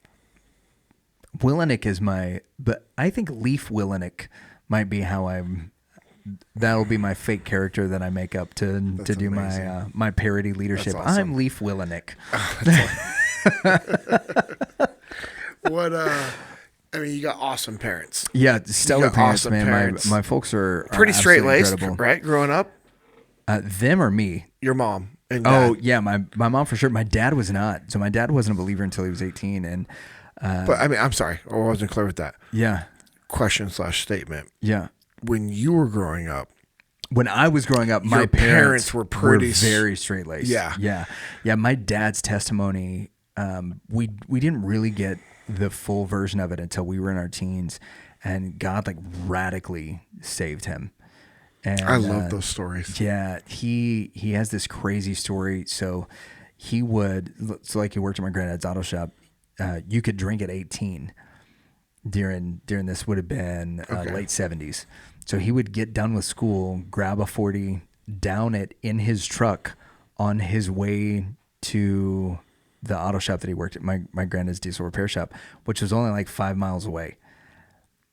Willenick is but I think Leif Willenick might be that'll be my fake character that I make up to do amazing. my parody leadership. Awesome. I'm Leif Willenick. What, I mean, you got awesome parents. Yeah, stellar parents, awesome man. Parents. My folks are pretty straight-laced, right? Growing up? Them or me? Your mom. And dad. Oh yeah, my mom for sure. My dad was not. So my dad wasn't a believer until he was 18. And but I mean, I'm sorry, I wasn't clear with that. Yeah. Question/statement. Yeah. When you were growing up, when I was growing up, my parents were very straight laced. Yeah. My dad's testimony, we didn't really get the full version of it until we were in our teens, and God like radically saved him. And, I love those stories. Yeah, he has this crazy story. So he like he worked at my granddad's auto shop. You could drink at 18 during this would have been late 70s. So he would get done with school, grab a 40, down it in his truck on his way to the auto shop that he worked at, my granddad's diesel repair shop, which was only like 5 miles away.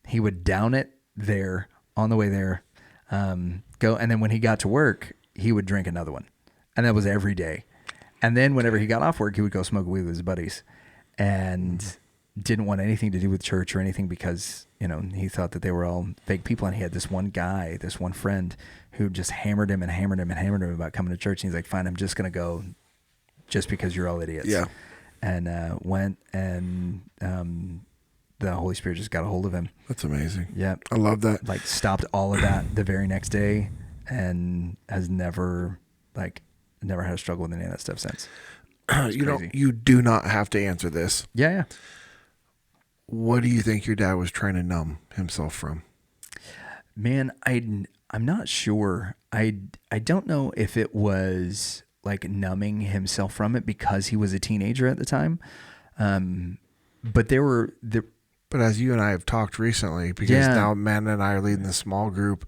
He would down it there on the way there. Go, and then when he got to work, he would drink another one, and that was every day. And then whenever he got off work, he would go smoke weed with his buddies, and didn't want anything to do with church or anything because he thought that they were all fake people. And he had this one friend who just hammered him about coming to church. And he's like, "Fine, I'm just gonna go, just because you're all idiots." Yeah, and went and the Holy Spirit just got a hold of him. That's amazing. Yeah. I love that. Like stopped all of that the very next day and has never had a struggle with any of that stuff since. You do not have to answer this. Yeah. What do you think your dad was trying to numb himself from? Man, I'm not sure. I don't know if it was like numbing himself from it because he was a teenager at the time. But But as you and I have talked recently, because now Amanda and I are leading the small group,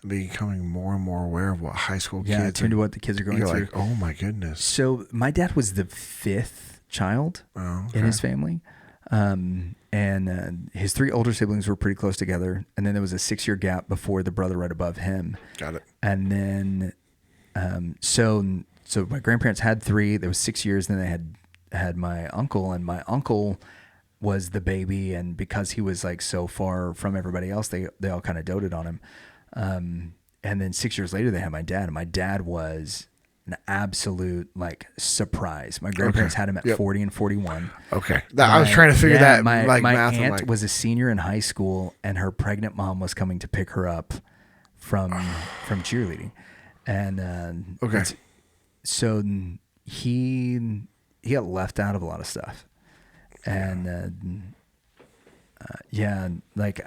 becoming more and more aware of what high school kids tuned to what the kids are going through. Like, oh my goodness. So my dad was the 5th child in his family. And his 3 older siblings were pretty close together. And then there was a 6-year gap before the brother right above him. Got it. And then, so my grandparents had 3, there was 6 years. And then they had my uncle, and my uncle was the baby, and because he was like so far from everybody else, they all kind of doted on him. And then 6 years later, they had my dad, and my dad was an absolute like surprise. My grandparents had him at 40 and 41. Okay, I was trying to figure that. My math aunt was a senior in high school, and her pregnant mom was coming to pick her up from cheerleading, and so he got left out of a lot of stuff. And Yeah, like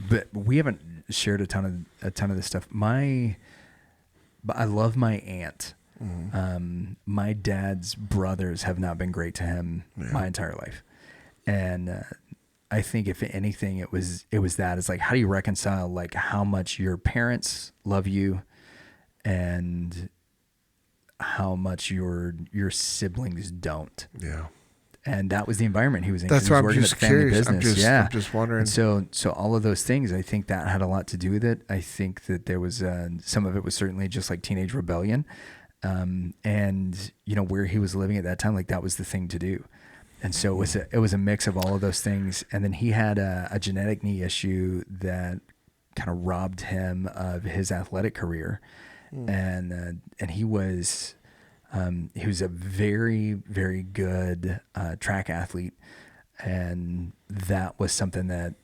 but we haven't shared a ton of this stuff. But I love my aunt. My dad's brothers have not been great to him my entire life, and I think if anything, it was that. It's like, how do you reconcile like how much your parents love you, and how much your siblings don't. Yeah. And that was the environment he was in. That's He was why I'm working just at the family curious. business. I'm just wondering. And so all of those things, I think that had a lot to do with it. I think that there was some of it was certainly just like teenage rebellion, and where he was living at that time, like that was the thing to do. And so it was a mix of all of those things. And then he had a genetic knee issue that kind of robbed him of his athletic career, and he was a very, very good track athlete, and that was something that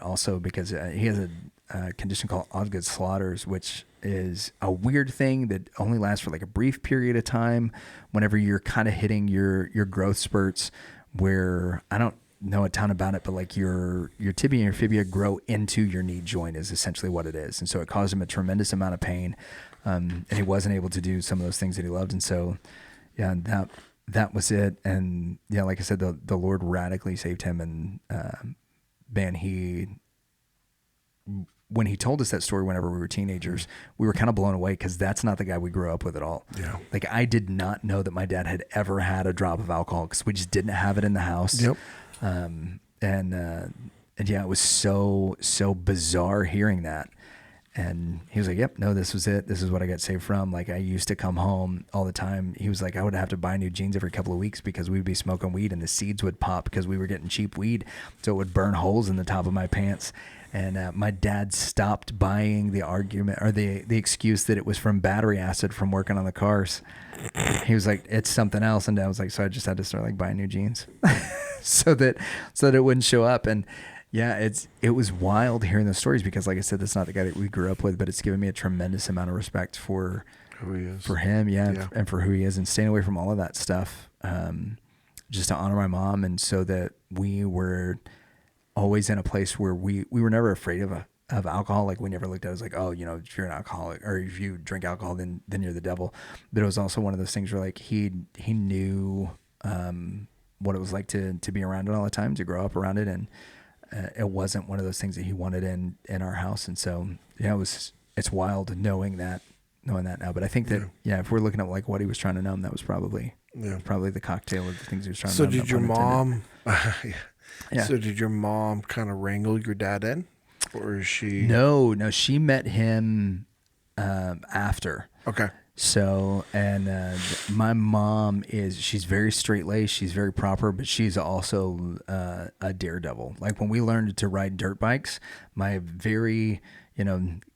also, because he has a condition called Osgood Slaughters, which is a weird thing that only lasts for like a brief period of time whenever you're kind of hitting your growth spurts, where I don't know a ton about it, but like your tibia and your fibia grow into your knee joint is essentially what it is. And so it caused him a tremendous amount of pain. And he wasn't able to do some of those things that he loved. And so, yeah, that was it. And yeah, like I said, the Lord radically saved him. And, man, when he told us that story, whenever we were teenagers, we were kind of blown away, because that's not the guy we grew up with at all. Yeah. Like, I did not know that my dad had ever had a drop of alcohol, because we just didn't have it in the house. Yep. And yeah, it was so bizarre hearing that. And he was like, yep, no, this was it. This is what I got saved from. Like, I used to come home all the time. He was like, I would have to buy new jeans every couple of weeks, because we'd be smoking weed and the seeds would pop because we were getting cheap weed. So it would burn holes in the top of my pants. And my dad stopped buying the argument, or the excuse that it was from battery acid from working on the cars. He was like, it's something else. And Dad was like, so I just had to start like buying new jeans so that it wouldn't show up. And yeah, it was wild hearing those stories, because like I said, that's not the guy that we grew up with, but it's given me a tremendous amount of respect for who he is, for him. Yeah. And for who he is, and staying away from all of that stuff. Just to honor my mom. And so that we were always in a place where we were never afraid of alcohol. Like, we never looked at it as like, oh, if you're an alcoholic, or if you drink alcohol, then you're the devil. But it was also one of those things where like he knew what it was like to be around it all the time, to grow up around it. And it wasn't one of those things that he wanted in our house. And so, yeah, it's wild knowing that now. But I think that, if we're looking at like what he was trying to numb, that was probably the cocktail of the things he was trying to numb. So did your mom, yeah. So did your mom kind of wrangle your dad in, or is she? No, she met him after. Okay. So, and my mom she's very straight-laced, she's very proper, but she's also a daredevil. Like, when we learned to ride dirt bikes, my very,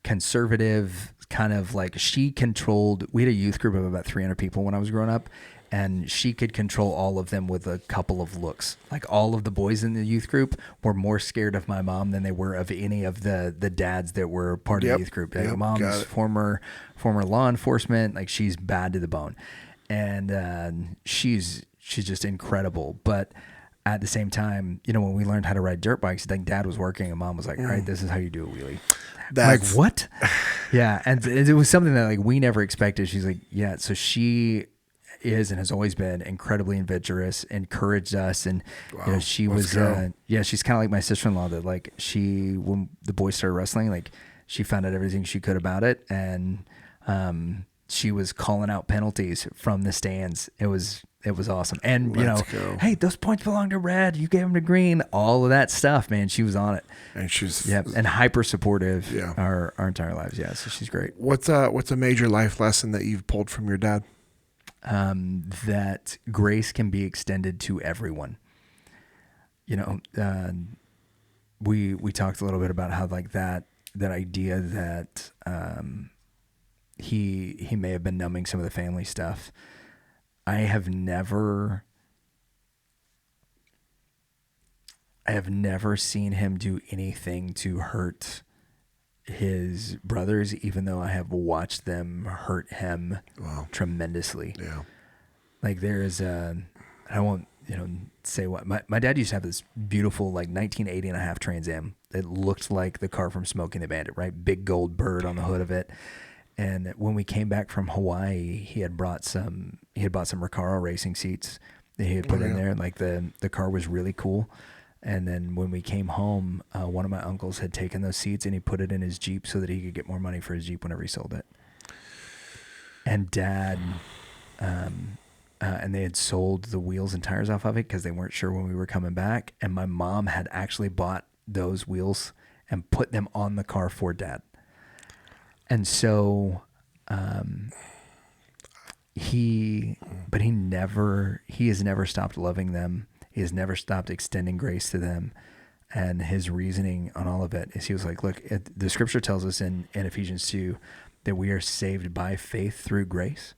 conservative kind of like, she controlled, we had a youth group of about 300 people when I was growing up, and she could control all of them with a couple of looks. Like, all of the boys in the youth group were more scared of my mom than they were of any of the dads that were part of the youth group. Like, mom's former law enforcement. Like, she's bad to the bone, and she's just incredible. But at the same time, when we learned how to ride dirt bikes, like, Dad was working and Mom was like, all right, this is how you do a wheelie. Like, what? Yeah. And it was something that like we never expected. She's like, yeah. So she is and has always been incredibly adventurous, encouraged us. And she was she's kind of like my sister-in-law, that like when the boys started wrestling, like, she found out everything she could about it, and she was calling out penalties from the stands. It was awesome. And hey, those points belong to red, you gave them to green, all of that stuff, man. She was on it, and she's and hyper supportive our entire lives. So she's great. What's a major life lesson that you've pulled from your dad? That grace can be extended to everyone. We talked a little bit about how like that idea that he may have been numbing some of the family stuff. I have never seen him do anything to hurt his brothers, even though I have watched them hurt him tremendously. Yeah. Like, there is I won't say what my dad used to have this beautiful like 1980 and a half Trans Am that looked like the car from Smokey and the Bandit, right? Big gold bird on the hood of it. And when we came back from Hawaii, he had bought some Recaro racing seats that he had put in there. Like the car was really cool. And then when we came home, one of my uncles had taken those seats and he put it in his Jeep so that he could get more money for his Jeep whenever he sold it. And Dad, and they had sold the wheels and tires off of it because they weren't sure when we were coming back. And my mom had actually bought those wheels and put them on the car for Dad. And so, he has never stopped loving them. He has never stopped extending grace to them. And his reasoning on all of it is he was like, look, the scripture tells us in Ephesians 2 that we are saved by faith through grace.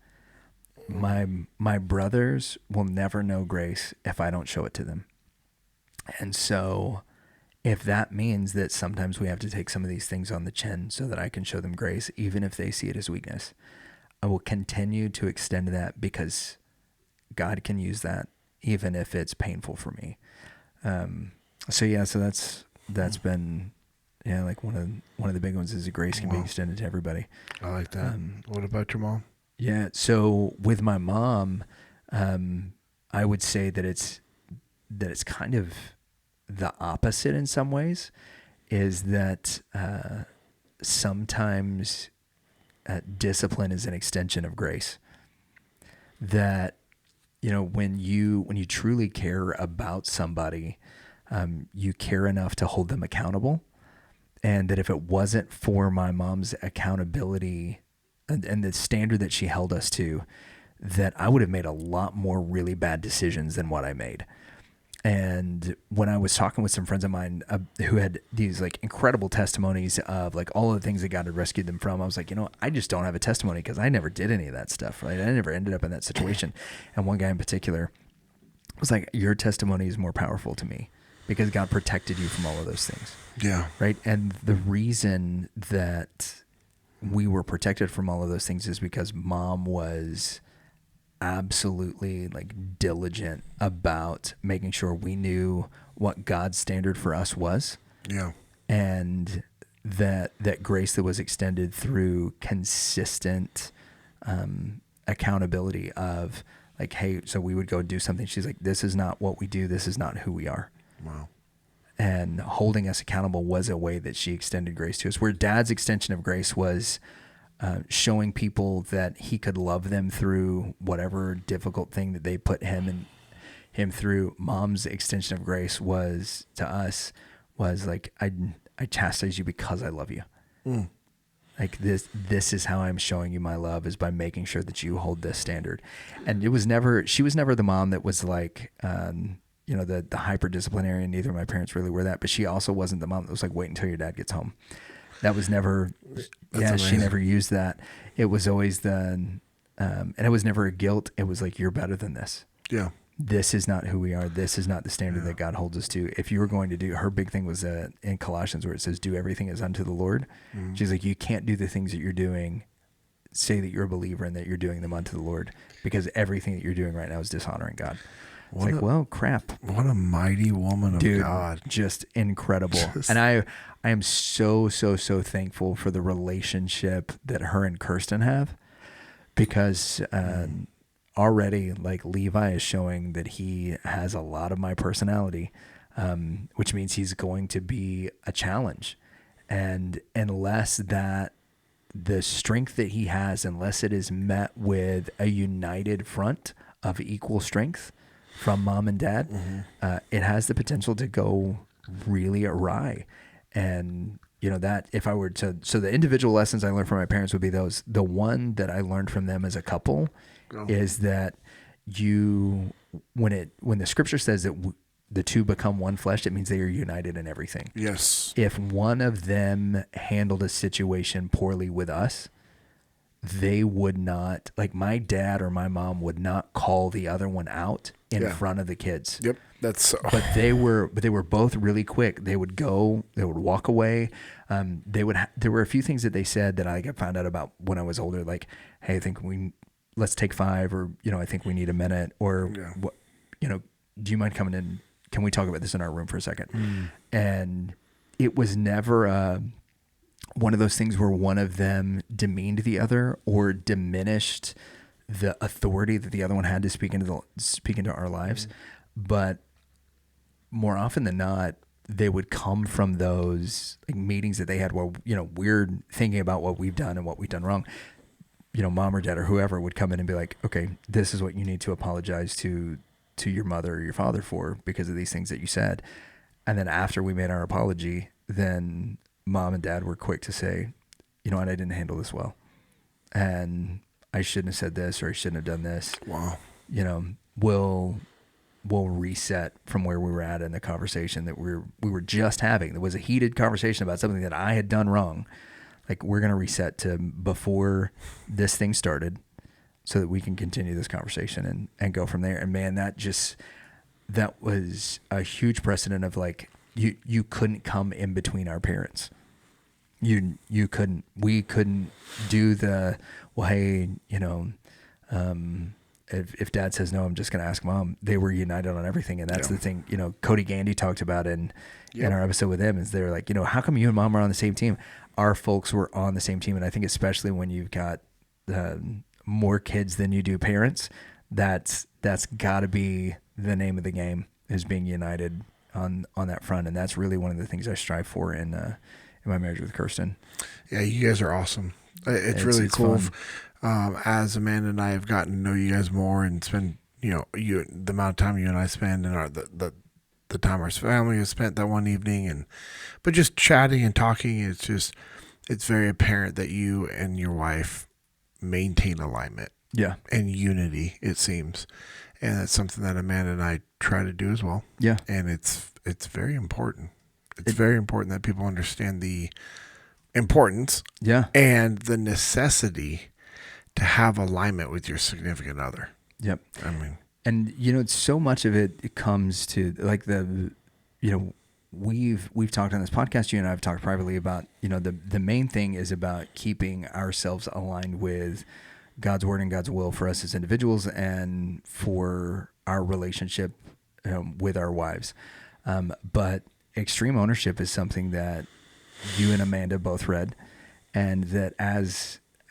My brothers will never know grace if I don't show it to them. And so if that means that sometimes we have to take some of these things on the chin so that I can show them grace, even if they see it as weakness, I will continue to extend that because God can use that even if it's painful for me. So that's been, like one of the big ones is that grace can be extended to everybody. I like that. What about your mom? Yeah. So with my mom, I would say that it's kind of the opposite in some ways, is that sometimes discipline is an extension of grace. That, when you truly care about somebody, you care enough to hold them accountable. And that if it wasn't for my mom's accountability and the standard that she held us to, that I would have made a lot more really bad decisions than what I made. And when I was talking with some friends of mine who had these like incredible testimonies of like all of the things that God had rescued them from, I was like, I just don't have a testimony because I never did any of that stuff, right? I never ended up in that situation. And one guy in particular was like, your testimony is more powerful to me because God protected you from all of those things. Yeah. Right. And the reason that we were protected from all of those things is because Mom was absolutely like diligent about making sure we knew what God's standard for us was. Yeah. And that grace that was extended through consistent accountability of like, hey, so we would go do something. She's like, this is not what we do. This is not who we are. Wow. And holding us accountable was a way that she extended grace to us, where Dad's extension of grace was showing people that he could love them through whatever difficult thing that they put him through. Mom's extension of grace was to us was like, I chastise you because I love you. Mm. Like this is how I'm showing you my love, is by making sure that you hold this standard. And she was never the mom that was like, the hyper disciplinarian. Neither of my parents really were that, but she also wasn't the mom that was like, wait until your dad gets home. That was never, she never used that. It was always and it was never a guilt. It was like, you're better than this. Yeah. This is not who we are. This is not the standard that God holds us to. If you were going to do, her big thing was in Colossians where it says, do everything as unto the Lord. Mm-hmm. She's like, you can't do the things that you're doing, say that you're a believer and that you're doing them unto the Lord, because everything that you're doing right now is dishonoring God. It's like, well, crap. What a mighty woman of God. Just incredible. And I am so, so, so thankful for the relationship that her and Kirsten have, because already like Levi is showing that he has a lot of my personality, which means he's going to be a challenge. And unless that the strength that he has, unless it is met with a united front of equal strength from Mom and Dad, it has the potential to go really awry. And that if I were to, so the individual lessons I learned from my parents would be those. The one that I learned from them as a couple is that when the scripture says that the two become one flesh, it means they are united in everything. Yes. If one of them handled a situation poorly with us, they would not, like my dad or my mom would not call the other one out in front of the kids. Yep. But they were both really quick. They would walk away. There were a few things that they said that I found out about when I was older, like, hey, I think let's take 5, or, I think we need a minute, or, do you mind coming in? Can we talk about this in our room for a second? And it was never one of those things where one of them demeaned the other or diminished the authority that the other one had to speak into our lives. But more often than not, they would come from those like meetings that they had where, we're thinking about what we've done and what we've done wrong. Mom or dad or whoever would come in and be like, okay, this is what you need to apologize to your mother or your father for because of these things that you said. And then after we made our apology, then mom and dad were quick to say, you know what, I didn't handle this well. And I shouldn't have said this or I shouldn't have done this. Wow. We'll reset from where we were at in the conversation that we were just having. There was a heated conversation about something that I had done wrong. Like, we're going to reset to before this thing started so that we can continue this conversation and go from there. And man, that was a huge precedent of like, you couldn't come in between our parents. We couldn't do the, well, hey, if dad says no, I'm just going to ask mom. They were united on everything. And that's the thing, Cody Gandy talked about in our episode with him is they were like, how come you and mom are on the same team? Our folks were on the same team. And I think especially when you've got more kids than you do parents, that's got to be the name of the game, is being united on that front. And that's really one of the things I strive for in my marriage with Kirsten. Yeah, you guys are awesome. It's really cool. As Amanda and I have gotten to know you guys more and spend, the amount of time you and I spend and the time our family has spent that one evening, but just chatting and talking, it's very apparent that you and your wife maintain alignment. Yeah. And unity, it seems. And that's something that Amanda and I try to do as well. Yeah. And it's very important. It's very important that people understand the importance and the necessity to have alignment with your significant other. Yep. I mean, and so much of it comes to like we've talked on this podcast, you and I have talked privately about, the main thing is about keeping ourselves aligned with God's word and God's will for us as individuals and for our relationship with our wives. But extreme ownership is something that you and Amanda both read, and that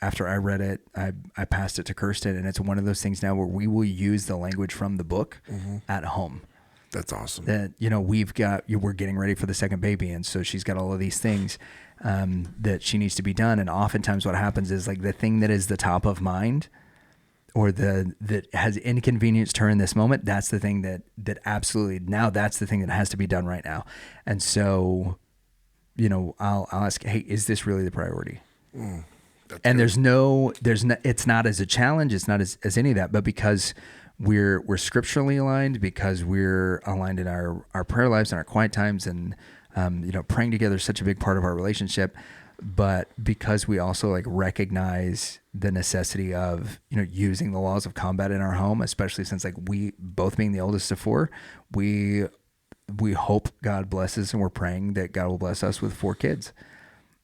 after I read it, I passed it to Kirsten, and it's one of those things now where we will use the language from the book at home. That's awesome. That, we're getting ready for the second baby, and so she's got all of these things that she needs to be done, and oftentimes what happens is like the thing that is the top of mind or that has inconvenienced her in this moment, that's the thing that absolutely, now that's the thing that has to be done right now. And so, I'll ask, hey, is this really the priority? And it's not as a challenge, it's not as any of that, but because we're scripturally aligned, because we're aligned in our prayer lives and our quiet times, and praying together is such a big part of our relationship. But because we also like recognize the necessity of using the laws of combat in our home, especially since like we both being the oldest of four, we hope God blesses, and we're praying that God will bless us with 4 kids.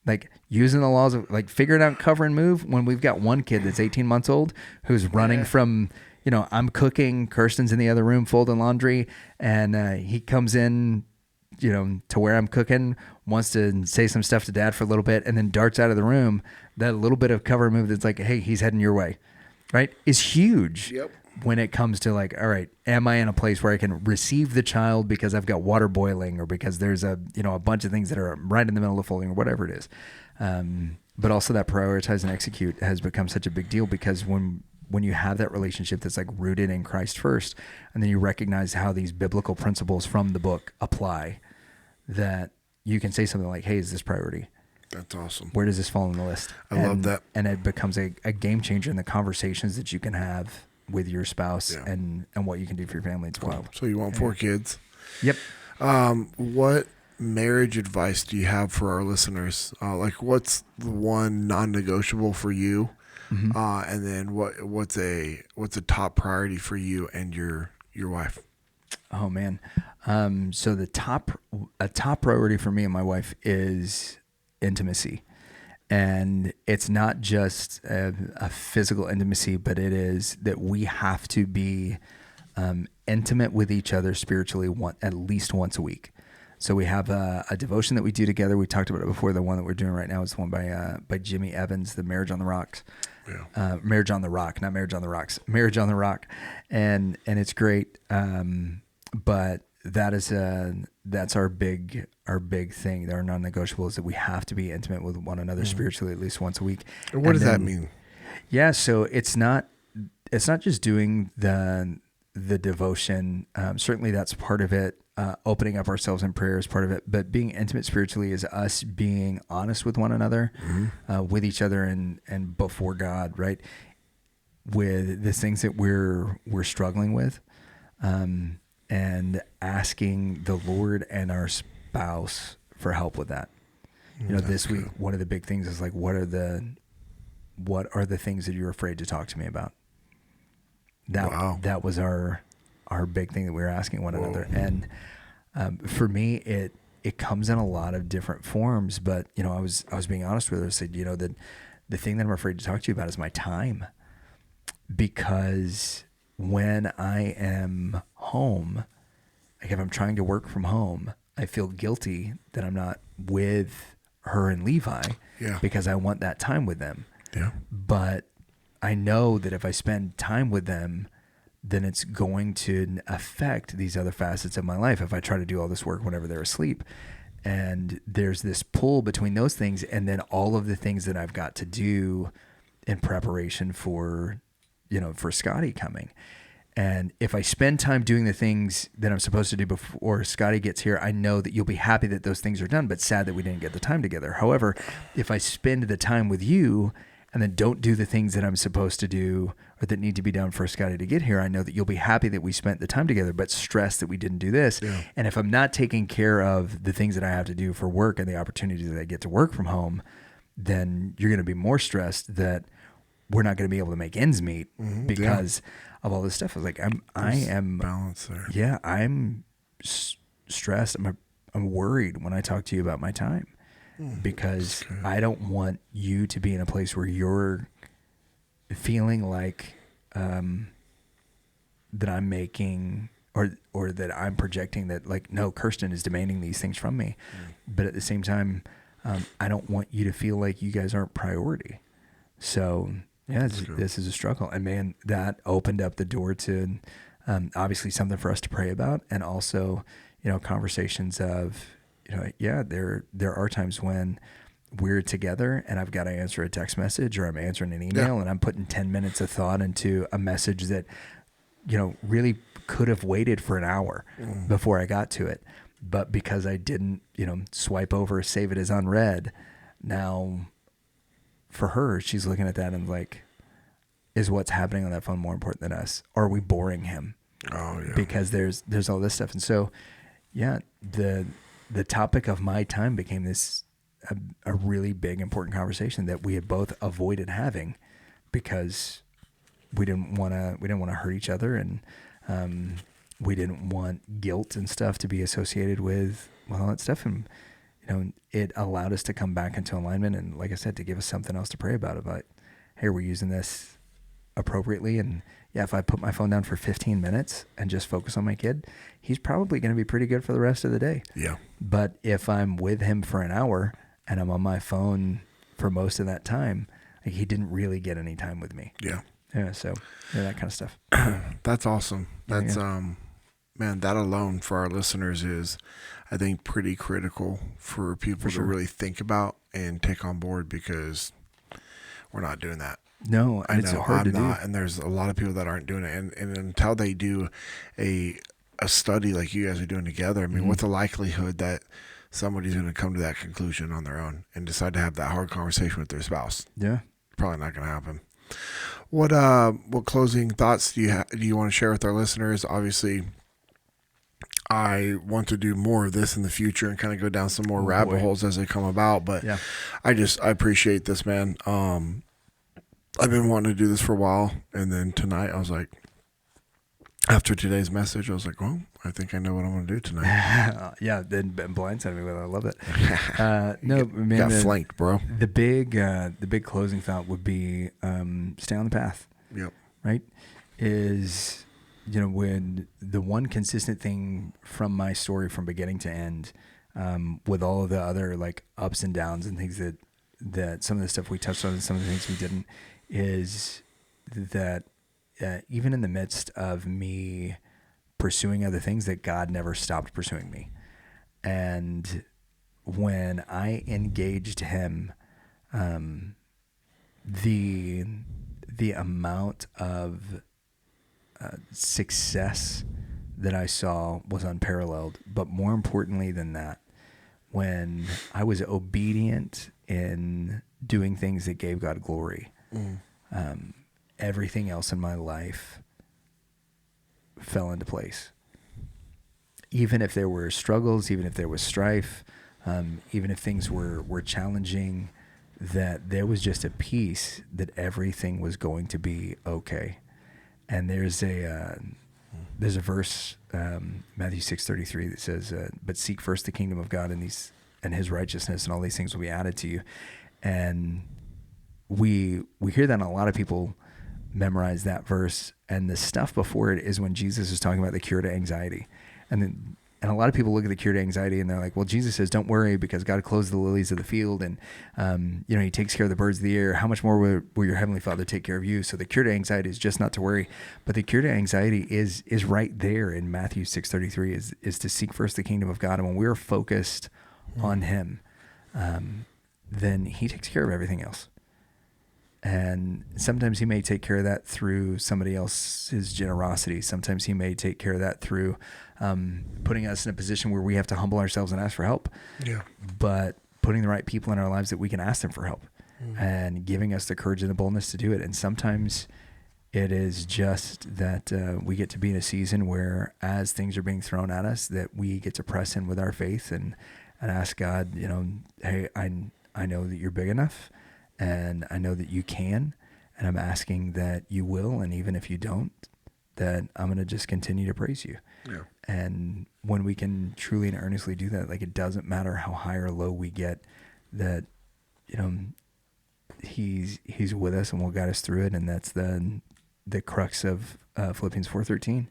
Like using the laws of like figuring out cover and move when we've got one kid that's 18 months old who's running from, I'm cooking, Kirsten's in the other room folding laundry, and he comes in, to where I'm cooking, wants to say some stuff to dad for a little bit, and then darts out of the room. That little bit of cover and move that's like, hey, he's heading your way, right? Is huge. Yep. When it comes to like, all right, am I in a place where I can receive the child because I've got water boiling, or because there's a bunch of things that are right in the middle of folding, or whatever it is. But also that prioritize and execute has become such a big deal, because when you have that relationship that's like rooted in Christ first, and then you recognize how these biblical principles from the book apply, that you can say something like, hey, is this priority? That's awesome. Where does this fall on the list? I love that. And it becomes a game changer in the conversations that you can have with your spouse and what you can do for your family. It's wild. So you want 4 kids? Yep. What marriage advice do you have for our listeners? Like what's the one non-negotiable for you? And then what's a top priority for you and your wife? Oh man. So a top priority for me and my wife is intimacy. And it's not just a physical intimacy, but it is that we have to be intimate with each other spiritually at least once a week. So we have a devotion that we do together. We talked about it before. The one that we're doing right now is the one by Jimmy Evans, the Marriage on the Rocks. Yeah. Marriage on the Rock, not Marriage on the Rocks. Marriage on the Rock, and it's great. But that's our big thing. Our non-negotiable is that we have to be intimate with one another spiritually at least once a week. And what does that mean? Yeah, so it's not just doing the devotion. Certainly that's part of it. Opening up ourselves in prayer is part of it, but being intimate spiritually is us being honest with one another, with each other, and before God, right? With the things that we're struggling with, and asking the Lord and our spouse for help with that. This week, one of the big things is like, what are the things that you're afraid to talk to me about? That was our big thing that we were asking one another. And for me, it comes in a lot of different forms, but I was being honest with her. I said, that the thing that I'm afraid to talk to you about is my time, because when I am home, like if I'm trying to work from home, I feel guilty that I'm not with her and Levi, because I want that time with them. Yeah. But I know that if I spend time with them, then it's going to affect these other facets of my life if I try to do all this work whenever they're asleep. And there's this pull between those things and then all of the things that I've got to do in preparation for, for Scotty coming. And if I spend time doing the things that I'm supposed to do before Scotty gets here, I know that you'll be happy that those things are done, but sad that we didn't get the time together. However, if I spend the time with you and then don't do the things that I'm supposed to do or that need to be done for Scotty to get here, I know that you'll be happy that we spent the time together, but stressed that we didn't do this. Yeah. And if I'm not taking care of the things that I have to do for work and the opportunities that I get to work from home, then you're going to be more stressed that we're not going to be able to make ends meet because of all this stuff. I was like, I am balance there. Yeah, I'm stressed. I'm worried when I talk to you about my time. Because I don't want you to be in a place where you're feeling like that I'm making or that I'm projecting that like, no, Kirsten is demanding these things from me. But at the same time, I don't want you to feel like you guys aren't priority. So this is a struggle. And man, that opened up the door to obviously something for us to pray about, and also, conversations of, there are times when we're together and I've got to answer a text message or I'm answering an email and I'm putting 10 minutes of thought into a message that, really could have waited for an hour before I got to it. But because I didn't, swipe over, save it as unread, now for her, she's looking at that and like, is what's happening on that phone more important than us? Are we boring him? Oh yeah. Because there's all this stuff. And so, the topic of my time became a really big, important conversation that we had both avoided having because we didn't want to hurt each other, and we didn't want guilt and stuff to be associated with all that stuff. And it allowed us to come back into alignment, and like I said, to give us something else to pray about, hey, we're using this appropriately. And if I put my phone down for 15 minutes and just focus on my kid, he's probably going to be pretty good for the rest of the day. Yeah. But if I'm with him for an hour and I'm on my phone for most of that time, like, he didn't really get any time with me. Yeah. Yeah. So that kind of stuff. That's awesome. That's, man, that alone for our listeners is, I think, pretty critical for people to really think about and take on board, because we're not doing that. No, it's hard to do. And there's a lot of people that aren't doing it. And until they do a study like you guys are doing together, I mean, what's the likelihood that somebody's going to come to that conclusion on their own and decide to have that hard conversation with their spouse? Yeah. Probably not going to happen. What closing thoughts do you want to share with our listeners? Obviously, I want to do more of this in the future and kind of go down some more rabbit holes as they come about. But I appreciate this, man. I've been wanting to do this for a while, and then tonight I was like, after today's message, I was like, well, I think I know what I'm going to do tonight. Then blindsided me with it. I love it. No, man, got flanked, bro. The big closing thought would be, stay on the path. Yep. Right? Is when the one consistent thing from my story from beginning to end, with all of the other like ups and downs and things that some of the stuff we touched on and some of the things we didn't, is that even in the midst of me pursuing other things, that God never stopped pursuing me. And when I engaged him, the amount of success that I saw was unparalleled. But more importantly than that, when I was obedient in doing things that gave God glory, everything else in my life fell into place. Even if there were struggles, even if there was strife, even if things were challenging, that there was just a peace that everything was going to be okay. And there's a verse, Matthew 6:33, that says, "But seek first the kingdom of God and His righteousness, and all these things will be added to you." And we hear that, and a lot of people memorize that verse. And the stuff before it is when Jesus is talking about the cure to anxiety, and a lot of people look at the cure to anxiety and they're like, well, Jesus says, don't worry because God clothes the lilies of the field and, he takes care of the birds of the air. How much more will your heavenly Father take care of you? So the cure to anxiety is just not to worry, but the cure to anxiety is right there in Matthew 6:33 is to seek first the kingdom of God. And when we're focused on him, then he takes care of everything else. And sometimes he may take care of that through somebody else's generosity. Sometimes he may take care of that through putting us in a position where we have to humble ourselves and ask for help. Yeah. But putting the right people in our lives that we can ask them for help and giving us the courage and the boldness to do it. And sometimes it is just that we get to be in a season where as things are being thrown at us, that we get to press in with our faith and ask God, hey, I know that you're big enough. And I know that you can, and I'm asking that you will, and even if you don't, that I'm going to just continue to praise you. Yeah. And when we can truly and earnestly do that, like it doesn't matter how high or low we get, that, he's with us and will guide us through it. And that's the crux of Philippians 4:13.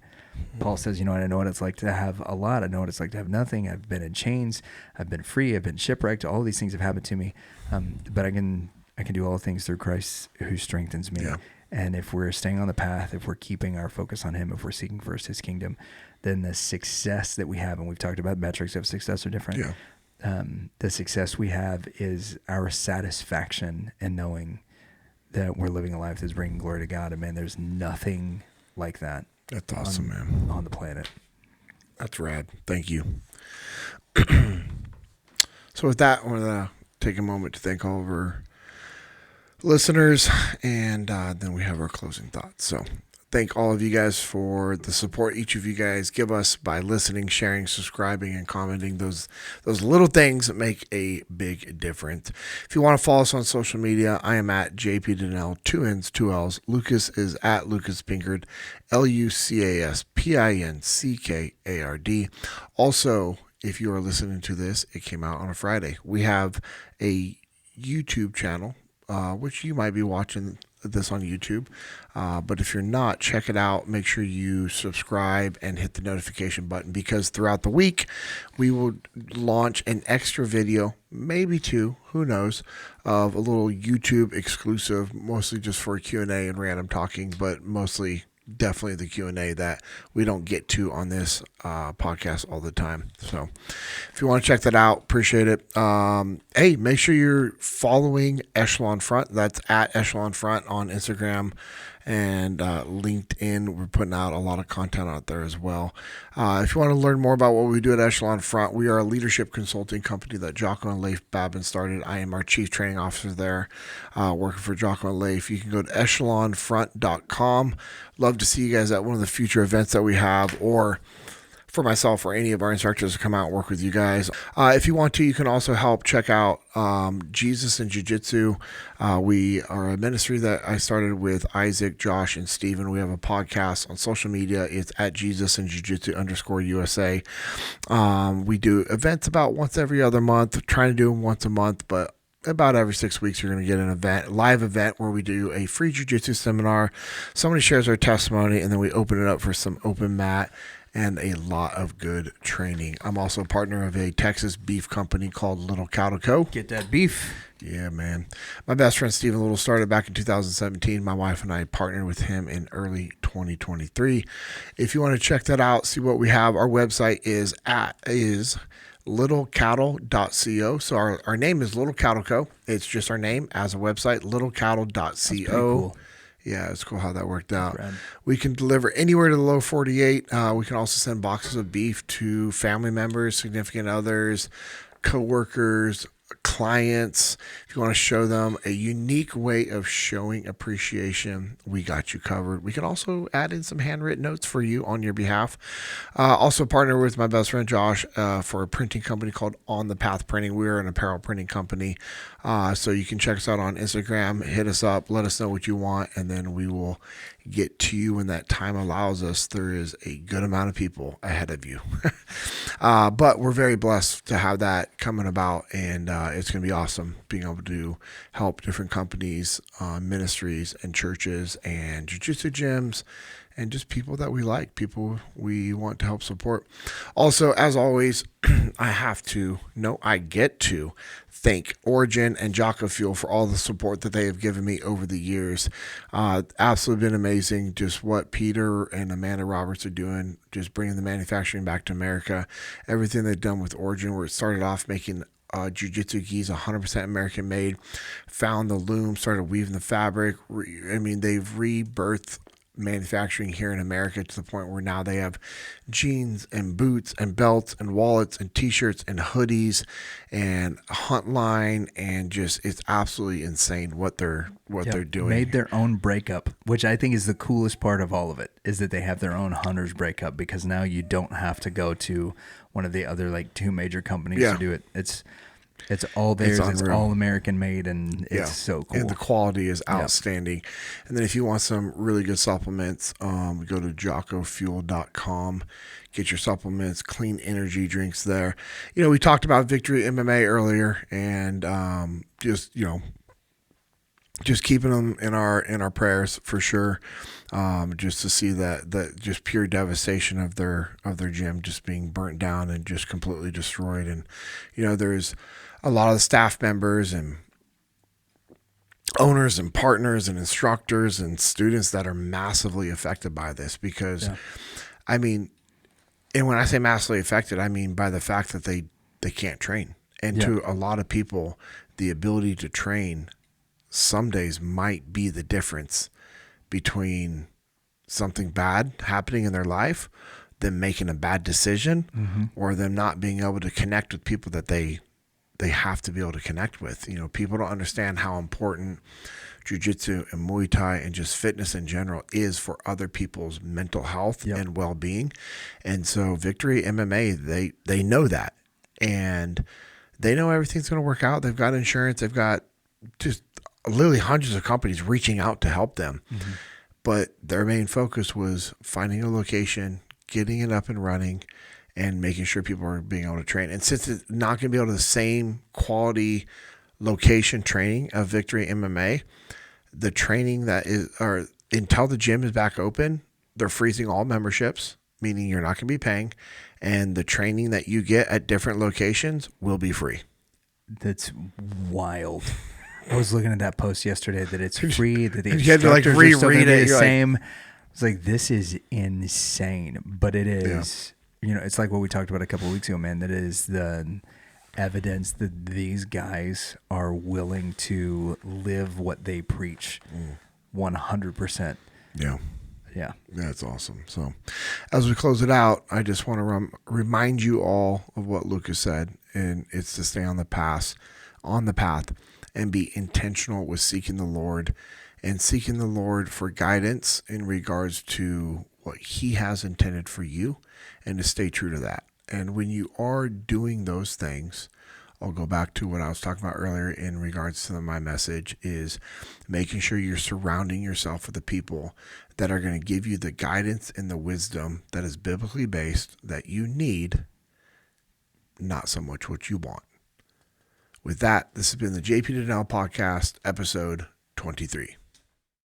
Paul says, I know what it's like to have a lot. I know what it's like to have nothing. I've been in chains. I've been free. I've been shipwrecked. All these things have happened to me. But I can do all things through Christ who strengthens me. Yeah. And if we're staying on the path, if we're keeping our focus on him, if we're seeking first his kingdom, then the success that we have, and we've talked about metrics of success are different. Yeah. The success we have is our satisfaction in knowing that we're living a life that's bringing glory to God. And man, there's nothing like that. That's awesome, man. On the planet. That's rad. Thank you. So with that, I want to take a moment to thank all of our listeners, and then we have our closing thoughts. So thank all of you guys for the support each of you guys give us by listening, sharing, subscribing, and commenting. Those little things that make a big difference. If you want to follow us on social media, I am at JP Dinnell, 2 N's, 2 L's. Lucas is at Lucas Pinckard, LucaspincKard. Also, if you are listening to this, it came out on a Friday. We have a YouTube channel, which you might be watching this on YouTube. But if you're not, check it out. Make sure you subscribe and hit the notification button, because throughout the week, we will launch an extra video, maybe 2, who knows, of a little YouTube exclusive, mostly just for Q&A and random talking, but mostly definitely the Q&A that we don't get to on this podcast all the time. So if you want to check that out, appreciate it. Hey, make sure you're following Echelon Front. That's at Echelon Front on Instagram and LinkedIn. We're putting out a lot of content out there as well. If you want to learn more about what we do at Echelon Front, we are a leadership consulting company that Jocko and Leif Babin started. I am our chief training officer there, working for Jocko and Leif. You can go to echelonfront.com. Love to see you guys at one of the future events that we have, or for myself or any of our instructors to come out and work with you guys. If you want to, you can also help check out Jesus and Jiu-Jitsu. We are a ministry that I started with Isaac, Josh, and Steven. We have a podcast on social media. It's at Jesus and Jiu-Jitsu _USA. We do events about once every other month, trying to do them once a month, but about every 6 weeks, you're going to get an live event where we do a free jiu-jitsu seminar. Somebody shares their testimony, and then we open it up for some open mat and a lot of good training. I'm also a partner of a Texas beef company called Little Cattle Co. Get that beef. Yeah, man. My best friend Stephen Little started back in 2017. My wife and I partnered with him in early 2023. If you want to check that out, see what we have, our website is littlecattle.co. So our name is Little Cattle Co. It's just our name as a website, littlecattle.co. Cool. Yeah, it's cool how that worked out. Rad. We can deliver anywhere to the low 48. We can also send boxes of beef to family members, significant others, coworkers, clients. If you want to show them a unique way of showing appreciation, we got you covered. We can also add in some handwritten notes for you on your behalf. Also partner with my best friend Josh for a printing company called On the Path Printing. We're an apparel printing company. So you can check us out on Instagram, hit us up, let us know what you want, and then we will get to you when that time allows us. There is a good amount of people ahead of you. But we're very blessed to have that coming about, and it's going to be awesome being able to help different companies, ministries, and churches, and jiu-jitsu gyms, and just people that we like, people we want to help support. Also, as always, I get to thank Origin and Jocko Fuel for all the support that they have given me over the years. Absolutely been amazing just what Peter and Amanda Roberts are doing, just bringing the manufacturing back to America. Everything they've done with Origin, where it started off making jiu-jitsu gis 100% American made, found the loom, started weaving the fabric. They've rebirthed manufacturing here in America to the point where now they have jeans and boots and belts and wallets and t-shirts and hoodies and a hunt line, and just it's absolutely insane what they're doing. Made their own breakup, which I think is the coolest part of all of it, is that they have their own hunters breakup, because now you don't have to go to one of the other like two major companies to do it. It's all theirs. It's all American made, and it's so cool. And the quality is outstanding. Yep. And then if you want some really good supplements, go to jockofuel.com. Get your supplements, clean energy drinks there. We talked about Victory MMA earlier, and just keeping them in our prayers for sure. Just to see that just pure devastation of their gym just being burnt down and just completely destroyed. And there's a lot of the staff members and owners and partners and instructors and students that are massively affected by this, because and when I say massively affected, I mean by the fact that they can't train. And to a lot of people, the ability to train some days might be the difference between something bad happening in their life, them making a bad decision, or them not being able to connect with people that they have to be able to connect with. People don't understand how important jiu-jitsu and Muay Thai and just fitness in general is for other people's mental health and well-being. And so Victory MMA, they know that, and they know everything's going to work out. They've got insurance. They've got just literally hundreds of companies reaching out to help them. But their main focus was finding a location, getting it up and running, and making sure people are being able to train. And since it's not going to be able to the same quality location training of Victory MMA, the training until the gym is back open, they're freezing all memberships, meaning you're not going to be paying. And the training that you get at different locations will be free. That's wild. I was looking at that post yesterday that it's free, that the you had to reread it. The same. It's like, this is insane, but it is. It's like what we talked about a couple of weeks ago, man. That is the evidence that these guys are willing to live what they preach, 100%. Yeah. That's awesome. So, as we close it out, I just want to remind you all of what Lucas said, and it's to stay on the path, and be intentional with seeking the Lord, and seeking the Lord for guidance in regards to what He has intended for you, and to stay true to that. And when you are doing those things, I'll go back to what I was talking about earlier in regards to my message, is making sure you're surrounding yourself with the people that are going to give you the guidance and the wisdom that is biblically based, that you need, not so much what you want. With that, this has been the JP Dinnell Podcast, episode 23.